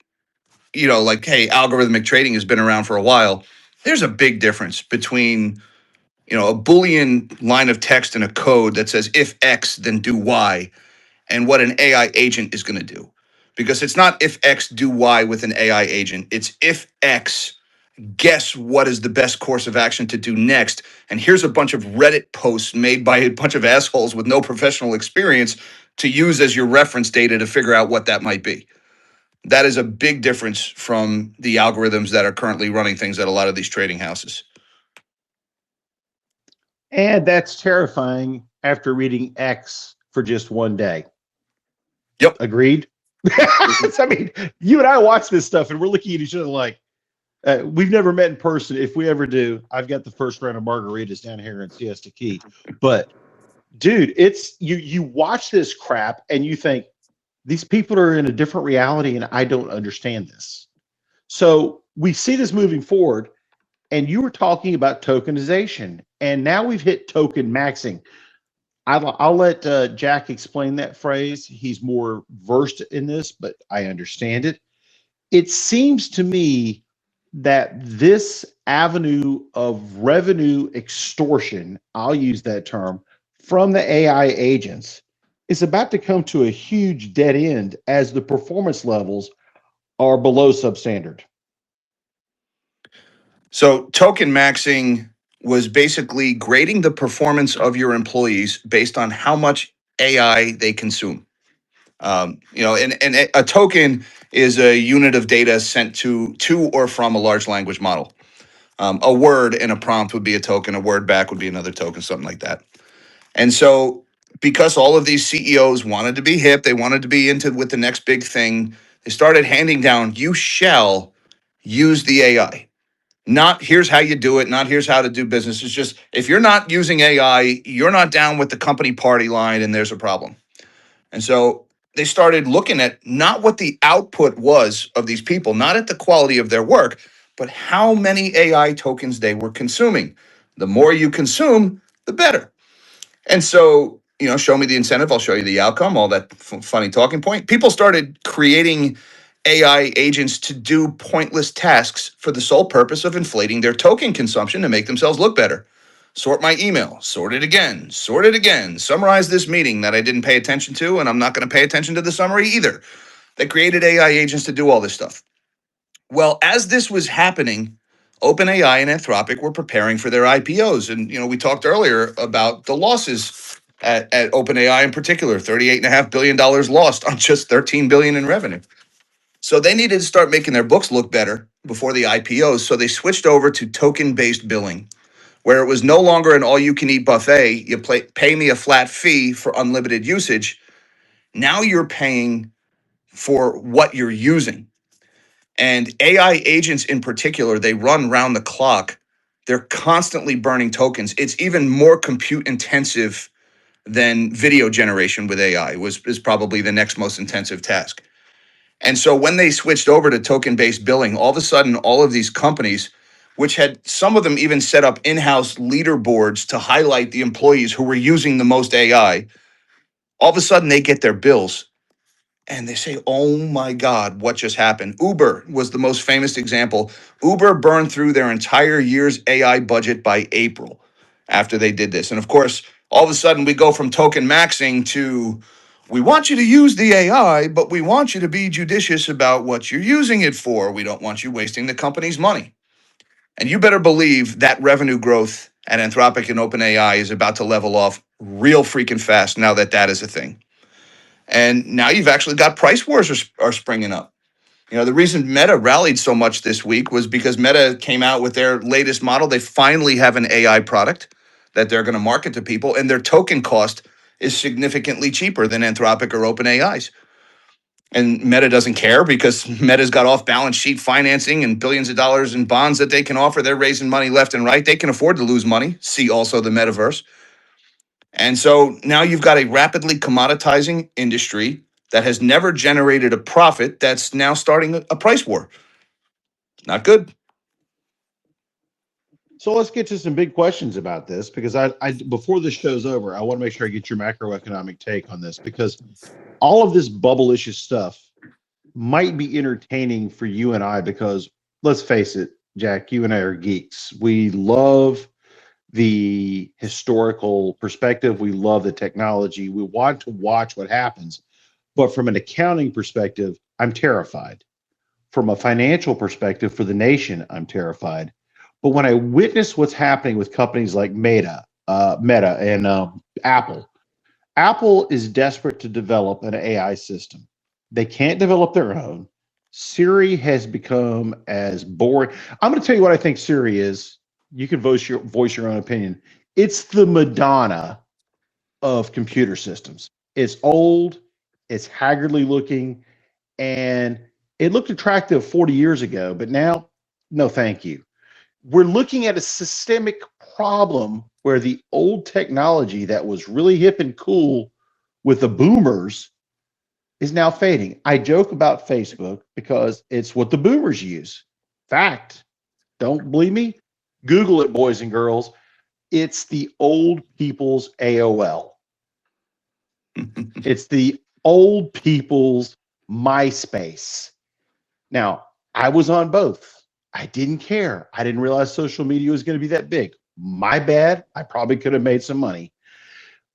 like, hey, algorithmic trading has been around for a while. There's a big difference between, a Boolean line of text in a code that says if X, then do Y, and what an AI agent is going to do. Because it's not if X, do Y with an AI agent. It's if X, guess what is the best course of action to do next. And here's a bunch of Reddit posts made by a bunch of assholes with no professional experience to use as your reference data to figure out what that might be. That is a big difference from the algorithms that are currently running things at a lot of these trading houses. And that's terrifying after reading X for just one day. Yep. Agreed? I mean, you and I watch this stuff and we're looking at each other like, We've never met in person. If we ever do, I've got the first round of margaritas down here in Siesta Key. But dude, it's you watch this crap and you think these people are in a different reality and I don't understand this. So we see this moving forward, and you were talking about tokenization, and now we've hit token maxing. I'll let Jack explain that phrase. He's more versed in this, but I understand it. It seems to me that this avenue of revenue extortion, I'll use that term, from the AI agents is about to come to a huge dead end as the performance levels are below substandard. So token maxing was basically grading the performance of your employees based on how much AI they consume. And a token is a unit of data sent to or from a large language model. A word in a prompt would be a token. A word back would be another token, something like that. And so, because all of these CEOs wanted to be hip, they wanted to be into with the next big thing, they started handing down, you shall use the AI. Not here's how you do it, not here's how to do business. It's just if you're not using AI, you're not down with the company party line and there's a problem. And so they started looking at not what the output was of these people, not at the quality of their work, but how many AI tokens they were consuming. The more you consume, the better. And so, show me the incentive, I'll show you the outcome, all that funny talking point. People started creating AI agents to do pointless tasks for the sole purpose of inflating their token consumption to make themselves look better. Sort my email, sort it again, summarize this meeting that I didn't pay attention to, and I'm not going to pay attention to the summary either. They created AI agents to do all this stuff. Well, as this was happening, OpenAI and Anthropic were preparing for their IPOs. And, we talked earlier about the losses at OpenAI in particular, $38.5 billion lost on just $13 billion in revenue. So they needed to start making their books look better before the IPOs. So they switched over to token-based billing, where it was no longer an all-you-can-eat buffet. You pay me a flat fee for unlimited usage. Now you're paying for what you're using. And AI agents in particular, they run round the clock. They're constantly burning tokens. It's even more compute intensive than video generation with AI is probably the next most intensive task. And so when they switched over to token-based billing, all of a sudden, all of these companies, which had some of them even set up in-house leaderboards to highlight the employees who were using the most AI, all of a sudden they get their bills and they say, oh my God, what just happened? Uber was the most famous example. Uber burned through their entire year's AI budget by April after they did this. And of course, all of a sudden we go from token maxing to, we want you to use the AI, but we want you to be judicious about what you're using it for. We don't want you wasting the company's money. And you better believe that revenue growth at Anthropic and OpenAI is about to level off real freaking fast now that that is a thing. And now you've actually got price wars are springing up. The reason Meta rallied so much this week was because Meta came out with their latest model. They finally have an AI product that they're going to market to people, and their token cost is significantly cheaper than Anthropic or OpenAI's. And Meta doesn't care because Meta's got off-balance sheet financing and billions of dollars in bonds that they can offer. They're raising money left and right. They can afford to lose money. See also the metaverse. And so now you've got a rapidly commoditizing industry that has never generated a profit that's now starting a price war. Not good. So let's get to some big questions about this, because I before this show's over, I want to make sure I get your macroeconomic take on this, because all of this bubble-ish stuff might be entertaining for you and I, because let's face it, Jack, you and I are geeks. We love the historical perspective. We love the technology. We want to watch what happens. But from an accounting perspective, I'm terrified. From a financial perspective for the nation, I'm terrified. But when I witness what's happening with companies like Meta and Apple is desperate to develop an AI system. They can't develop their own. Siri has become as boring. I'm going to tell you what I think Siri is. You can voice your own opinion. It's the Madonna of computer systems. It's old, it's haggardly looking, and it looked attractive 40 years ago, but now No, thank you. We're looking at a systemic problem where the old technology that was really hip and cool with the boomers is now fading. I joke about Facebook because it's what the boomers use. Fact. Don't believe me? Google it, boys and girls. It's the old people's AOL. It's the old people's MySpace. Now, I was on both. I didn't care. I didn't realize social media was going to be that big. My bad. I probably could have made some money.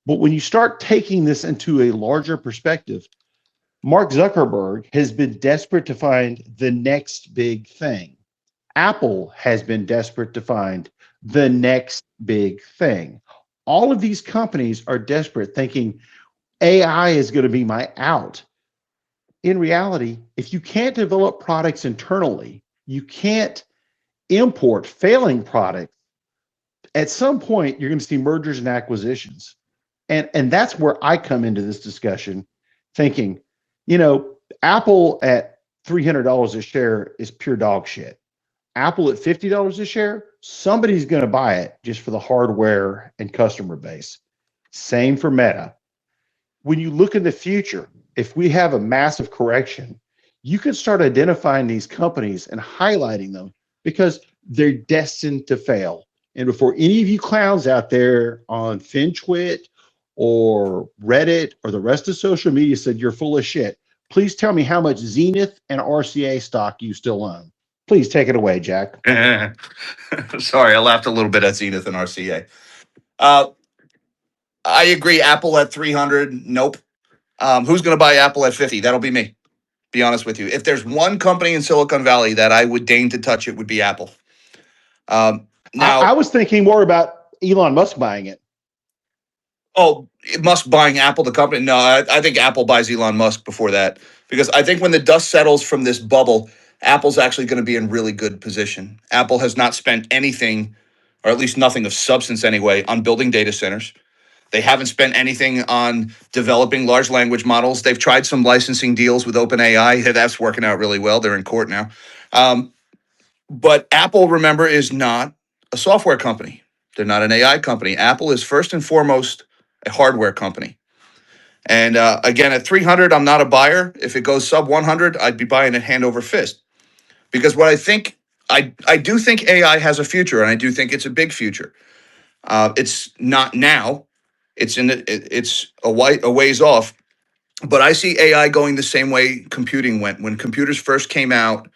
But when you start taking this into a larger perspective, Mark Zuckerberg has been desperate to find the next big thing. Apple has been desperate to find the next big thing. All of these companies are desperate, thinking AI is going to be my out. In reality, if you can't develop products internally, you can't import failing products. At some point, you're going to see mergers and acquisitions. And that's where I come into this discussion thinking, Apple at $300 a share is pure dog shit. Apple at $50 a share, somebody's going to buy it just for the hardware and customer base. Same for Meta. When you look in the future, if we have a massive correction, you can start identifying these companies and highlighting them because they're destined to fail. And before any of you clowns out there on FinTwit or Reddit or the rest of social media said you're full of shit, please tell me how much Zenith and RCA stock you still own. Please take it away, Jack. Sorry, I laughed a little bit at Zenith and RCA. I agree. Apple at 300, nope. Who's going to buy Apple at 50? That'll be me. Be honest with you. If there's one company in Silicon Valley that I would deign to touch, it would be Apple. Now, I was thinking more about Elon Musk buying it. Oh, Musk buying Apple, the company? No, I think Apple buys Elon Musk before that, because I think when the dust settles from this bubble, Apple's actually going to be in really good position. Apple has not spent anything, or at least nothing of substance anyway, on building data centers. They haven't spent anything on developing large language models. They've tried some licensing deals with OpenAI. That's working out really well. They're in court now. But Apple, remember, is not a software company. They're not an AI company. Apple is first and foremost a hardware company. And again, at 300, I'm not a buyer. If it goes sub 100, I'd be buying it hand over fist. Because what I think, I do think AI has a future, and I do think it's a big future. It's not now. It's a ways off. But I see AI going the same way computing went. When computers first came out,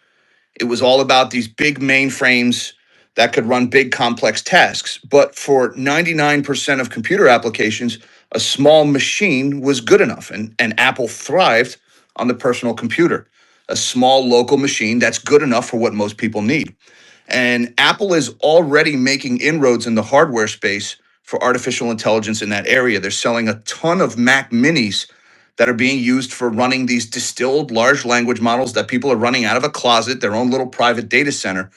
it was all about these big mainframes that could run big complex tasks. But for 99% of computer applications, a small machine was good enough. And Apple thrived on the personal computer, a small local machine that's good enough for what most people need. And Apple is already making inroads in the hardware space for artificial intelligence in that area. They're selling a ton of Mac Minis that are being used for running these distilled large language models that people are running out of a closet, their own little private data center.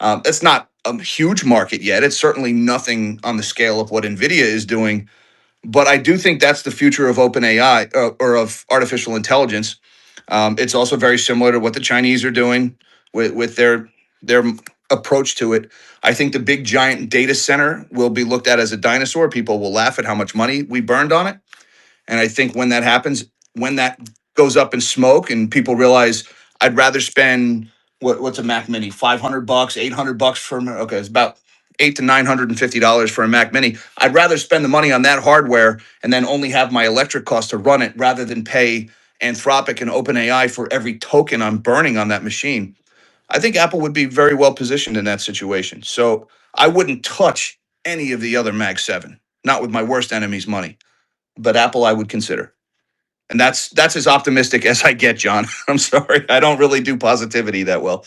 It's not a huge market yet. It's certainly nothing on the scale of what NVIDIA is doing. But I do think that's the future of OpenAI or of artificial intelligence. It's also very similar to what the Chinese are doing with their approach to it. I think the big giant data center will be looked at as a dinosaur. People will laugh at how much money we burned on it. And I think when that happens, when that goes up in smoke and people realize I'd rather spend what's a Mac Mini, $500, $800 for okay, it's about $800 to $950 for a Mac Mini. I'd rather spend the money on that hardware and then only have my electric cost to run it rather than pay Anthropic and OpenAI for every token I'm burning on that machine. I think Apple would be very well positioned in that situation. So I wouldn't touch any of the other Mag 7, not with my worst enemy's money. But Apple I would consider. And that's as optimistic as I get, John. I'm sorry. I don't really do positivity that well.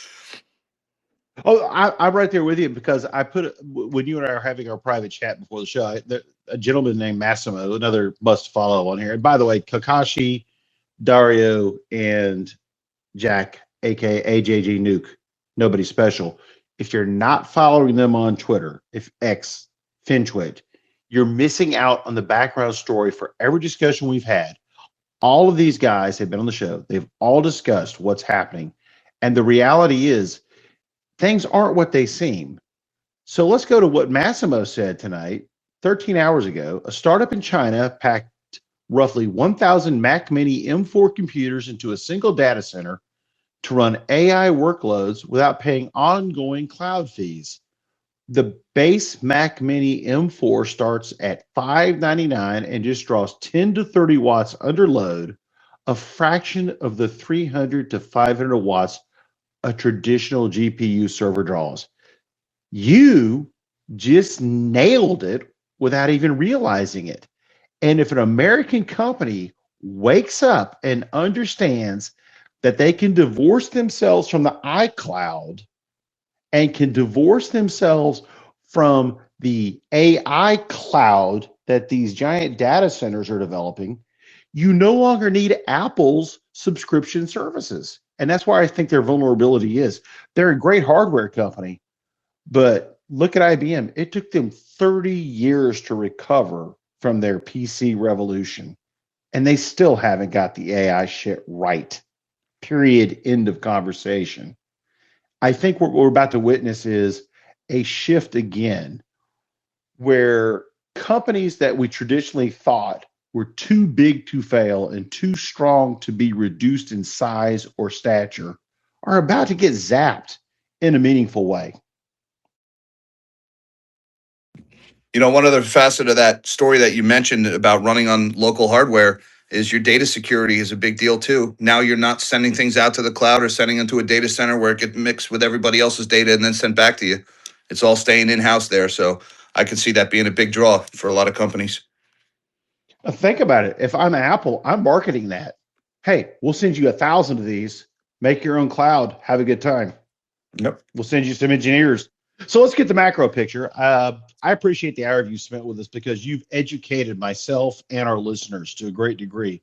Oh, I'm right there with you because I put when you and I are having our private chat before the show, a gentleman named Massimo, another must follow on here. And by the way, Kakashi, Dario, and Jack, aka AJG Nuke, nobody special. If you're not following them on Twitter, if X, FinTwit, you're missing out on the background story for every discussion we've had. All of these guys have been on the show. They've all discussed what's happening. And the reality is things aren't what they seem. So let's go to what Massimo said tonight. 13 hours ago, a startup in China packed roughly 1,000 Mac Mini M4 computers into a single data center to run AI workloads without paying ongoing cloud fees. The base Mac Mini M4 starts at $599 and just draws 10 to 30 watts under load, a fraction of the 300 to 500 watts a traditional GPU server draws. You just nailed it without even realizing it. And if an American company wakes up and understands that they can divorce themselves from the iCloud and can divorce themselves from the AI cloud that these giant data centers are developing, you no longer need Apple's subscription services. And that's why I think their vulnerability is. They're a great hardware company, but look at IBM. It took them 30 years to recover from their PC revolution, and they still haven't got the AI shit right. Period. End of conversation. I think what we're about to witness is a shift again, where companies that we traditionally thought were too big to fail and too strong to be reduced in size or stature are about to get zapped in a meaningful way. You know, one other facet of that story that you mentioned about running on local hardware is your data security is a big deal too. Now you're not sending things out to the cloud or sending them to a data center where it gets mixed with everybody else's data and then sent back to you. It's all staying in-house there. So I can see that being a big draw for a lot of companies. Think about it. If I'm Apple, I'm marketing that. Hey, we'll send you 1,000 of these. Make your own cloud. Have a good time. Yep. We'll send you some engineers. So let's get the macro picture. I appreciate the hour you spent with us because you've educated myself and our listeners to a great degree.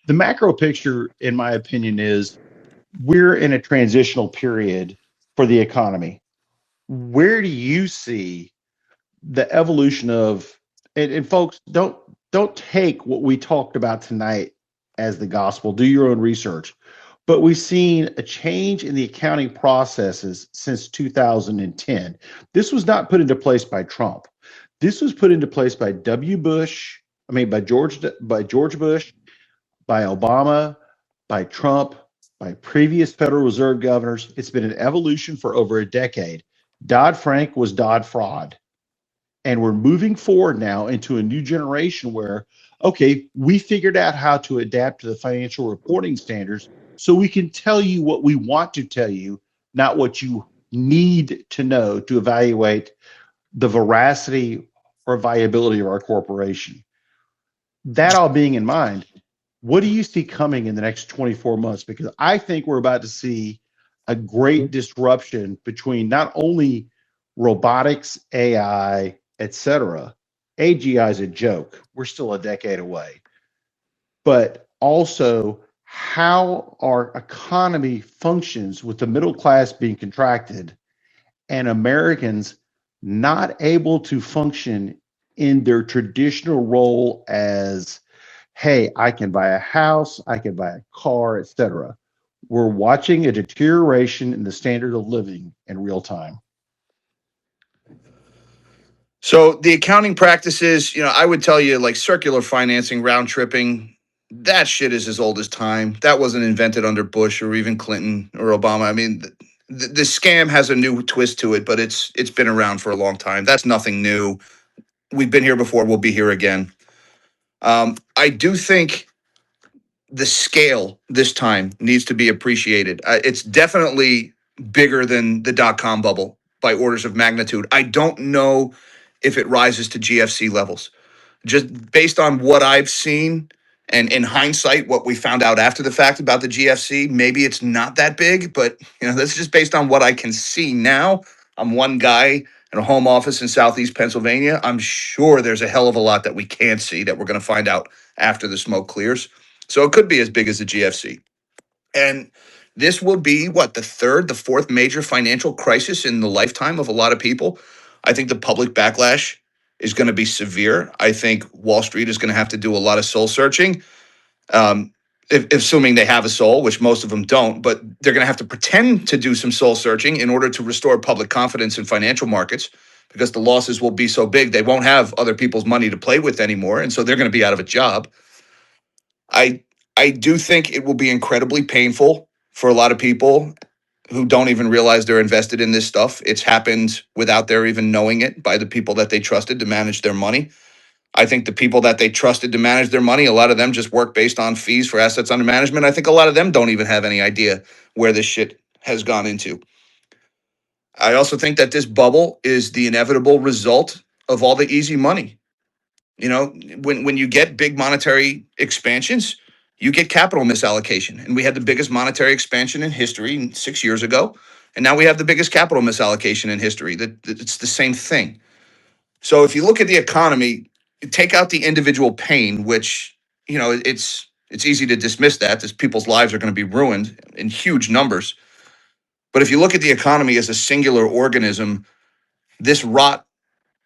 The macro picture, in my opinion, is we're in a transitional period for the economy. Where do you see the evolution of, and folks, don't take what we talked about tonight as the gospel. Do your own research. But we've seen a change in the accounting processes since 2010. This was not put into place by Trump. This was put into place by by George Bush, by Obama, by Trump, by previous Federal Reserve governors. It's been an evolution for over a decade. Dodd-Frank was Dodd-Fraud. And we're moving forward now into a new generation where, okay, we figured out how to adapt to the financial reporting standards so we can tell you what we want to tell you, not what you need to know to evaluate the veracity or viability of our corporation. That all being in mind, what do you see coming in the next 24 months? Because I think we're about to see a great disruption between not only robotics, AI, etc. AGI is a joke. We're still a decade away. But also how our economy functions with the middle class being contracted and Americans not able to function in their traditional role as, hey, I can buy a house, I can buy a car, etc. We're watching a deterioration in the standard of living in real time. So the accounting practices, you know, I would tell you like circular financing, round tripping, that shit is as old as time. That wasn't invented under Bush or even Clinton or Obama. I mean, the scam has a new twist to it, but it's been around for a long time. That's nothing new. We've been here before. We'll be here again. I do think the scale this time needs to be appreciated. It's definitely bigger than the dot-com bubble by orders of magnitude. I don't know if it rises to GFC levels. Just based on what I've seen and in hindsight, what we found out after the fact about the GFC, maybe it's not that big, but you know, that's just based on what I can see now. I'm one guy in a home office in Southeast Pennsylvania. I'm sure there's a hell of a lot that we can't see that we're going to find out after the smoke clears. So it could be as big as the GFC. And this will be what, the fourth major financial crisis in the lifetime of a lot of people. I think the public backlash is going to be severe. I think Wall Street is going to have to do a lot of soul searching. if assuming they have a soul, which most of them don't, but they're going to have to pretend to do some soul searching in order to restore public confidence in financial markets, because the losses will be so big they won't have other people's money to play with anymore, and so they're going to be out of a job. I I do think it will be incredibly painful for a lot of people who don't even realize they're invested in this stuff. It's happened without their even knowing it, by the people that they trusted to manage their money. I think the people that they trusted to manage their money, a lot of them just work based on fees for assets under management. I think a lot of them don't even have any idea where this shit has gone into. I also think that this bubble is the inevitable result of all the easy money. You know, when you get big monetary expansions, you get capital misallocation. And we had the biggest monetary expansion in history 6 years ago. And now we have the biggest capital misallocation in history. That it's the same thing. So if you look at the economy, take out the individual pain, which, you know, it's easy to dismiss that, as people's lives are going to be ruined in huge numbers. But if you look at the economy as a singular organism, this rot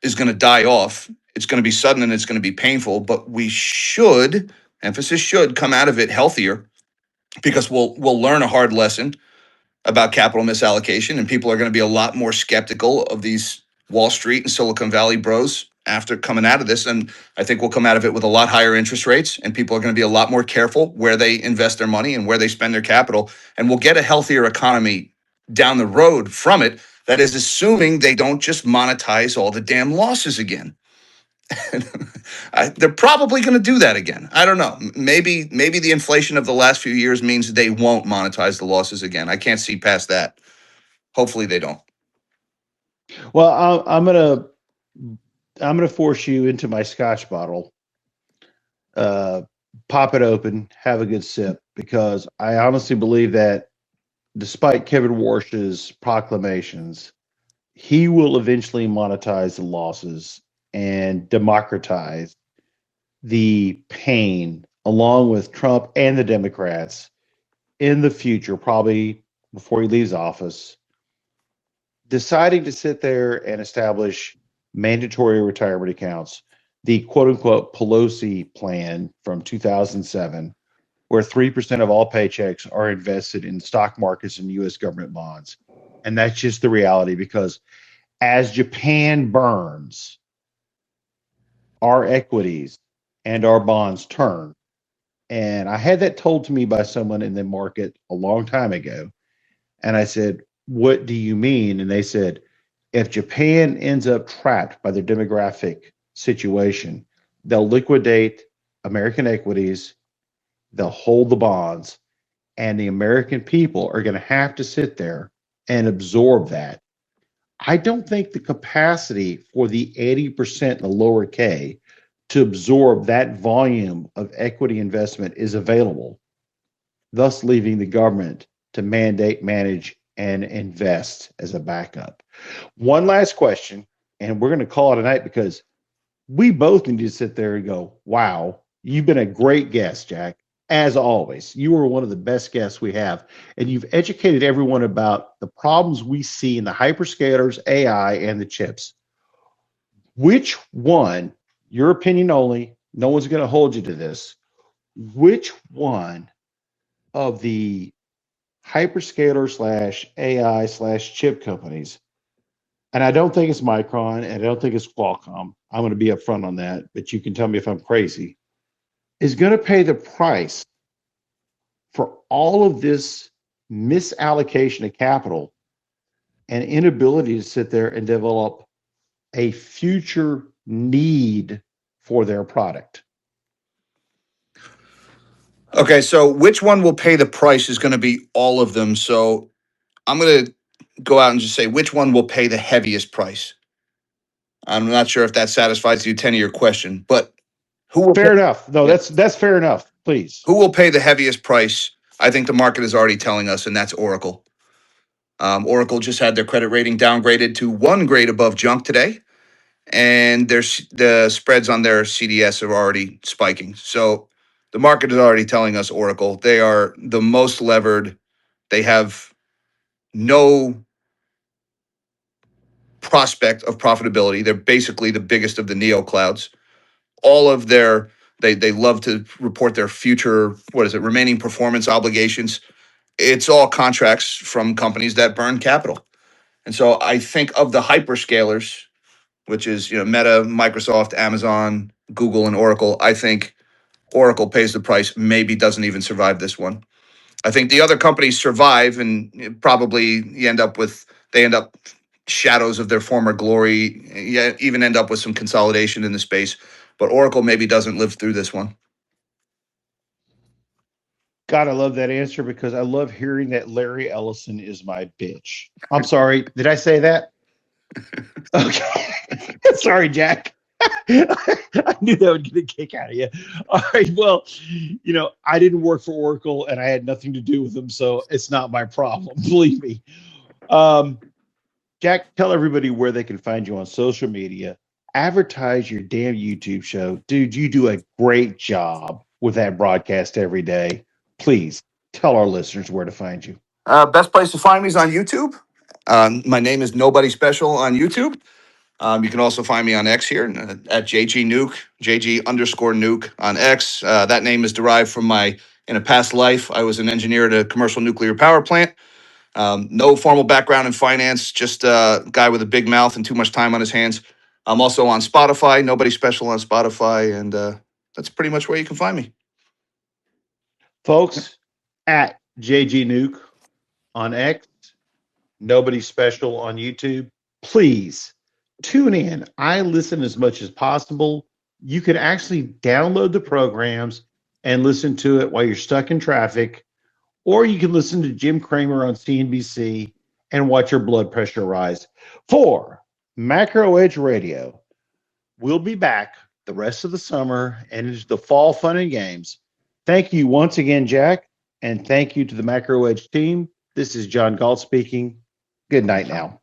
is going to die off. It's going to be sudden and it's going to be painful, but we should, emphasis should, come out of it healthier, because we'll learn a hard lesson about capital misallocation, and people are going to be a lot more skeptical of these Wall Street and Silicon Valley bros after coming out of this. And I think we'll come out of it with a lot higher interest rates, and people are going to be a lot more careful where they invest their money and where they spend their capital. And we'll get a healthier economy down the road from it. That is assuming they don't just monetize all the damn losses again. They're probably going to do that again. I don't know. Maybe the inflation of the last few years means they won't monetize the losses again. I can't see past that. Hopefully they don't. Well, I'm gonna force you into my Scotch bottle. Pop it open, have a good sip, because I honestly believe that despite Kevin Warsh's proclamations, he will eventually monetize the losses and democratize the pain, along with Trump and the Democrats in the future, probably before he leaves office, deciding to sit there and establish mandatory retirement accounts, the quote unquote Pelosi plan from 2007, where 3% of all paychecks are invested in stock markets and US government bonds. And that's just the reality, because as Japan burns, our equities and our bonds turn. And I had that told to me by someone in the market a long time ago. And I said, "What do you mean?" And they said, if Japan ends up trapped by their demographic situation, they'll liquidate American equities, they'll hold the bonds, and the American people are going to have to sit there and absorb that. I don't think the capacity for the 80% in the lower K to absorb that volume of equity investment is available, thus leaving the government to mandate, manage, and invest as a backup. One last question, and we're going to call it a night, because we both need to sit there and go, wow, you've been a great guest, Jack. As always, you are one of the best guests we have, and you've educated everyone about the problems we see in the hyperscalers, AI, and the chips. Which one, your opinion only, no one's going to hold you to this, which one of the hyperscaler slash AI slash chip companies, and I don't think it's Micron and I don't think it's Qualcomm, I'm going to be upfront on that, but you can tell me if I'm crazy, is going to pay the price for all of this misallocation of capital and inability to sit there and develop a future need for their product? Okay, so which one will pay the price is going to be all of them. So I'm going to go out and just say which one will pay the heaviest price. I'm not sure if that satisfies the 10 of your question, but fair enough. No, that's fair enough. Please. Who will pay the heaviest price? I think the market is already telling us, and that's Oracle. Oracle just had their credit rating downgraded to 1 grade above junk today, and the spreads on their CDS are already spiking. So the market is already telling us Oracle. They are the most levered. They have no prospect of profitability. They're basically the biggest of the neo clouds. All of their They love to report their future, remaining performance obligations. It's all contracts from companies that burn capital. And so I think of the hyperscalers, which is Meta, Microsoft, Amazon, Google, and Oracle. I think Oracle pays the price, maybe doesn't even survive this one. I think the other companies survive, and probably they end up shadows of their former glory. Yeah, even end up with some consolidation in the space. But Oracle maybe doesn't live through this one. God, I love that answer because I love hearing that Larry Ellison is my bitch. I'm sorry. Did I say that? Okay. Sorry, Jack. I knew that would get a kick out of you. All right. Well, I didn't work for Oracle and I had nothing to do with them, so it's not my problem. Believe me. Jack, tell everybody where they can find you on social media. Advertise your damn YouTube show. Dude, you do a great job with that broadcast every day. Please tell our listeners where to find you. Best place to find me is on YouTube. My name is Nobody Special on YouTube. You can also find me on X here at JG Nuke, JG_Nuke on X. That name is derived from in a past life, I was an engineer at a commercial nuclear power plant. No formal background in finance, just a guy with a big mouth and too much time on his hands. I'm also on Spotify, Nobody Special on Spotify, and that's pretty much where you can find me. Folks, at JG Nuke on X, Nobody Special on YouTube. Please tune in. I listen as much as possible. You can actually download the programs and listen to it while you're stuck in traffic, or you can listen to Jim Cramer on CNBC and watch your blood pressure rise. For MacroEdge Radio, we'll be back the rest of the summer and into the fall fun and games. Thank you once again, Jack, and thank you to the MacroEdge team. This is John Galt speaking. Good night now.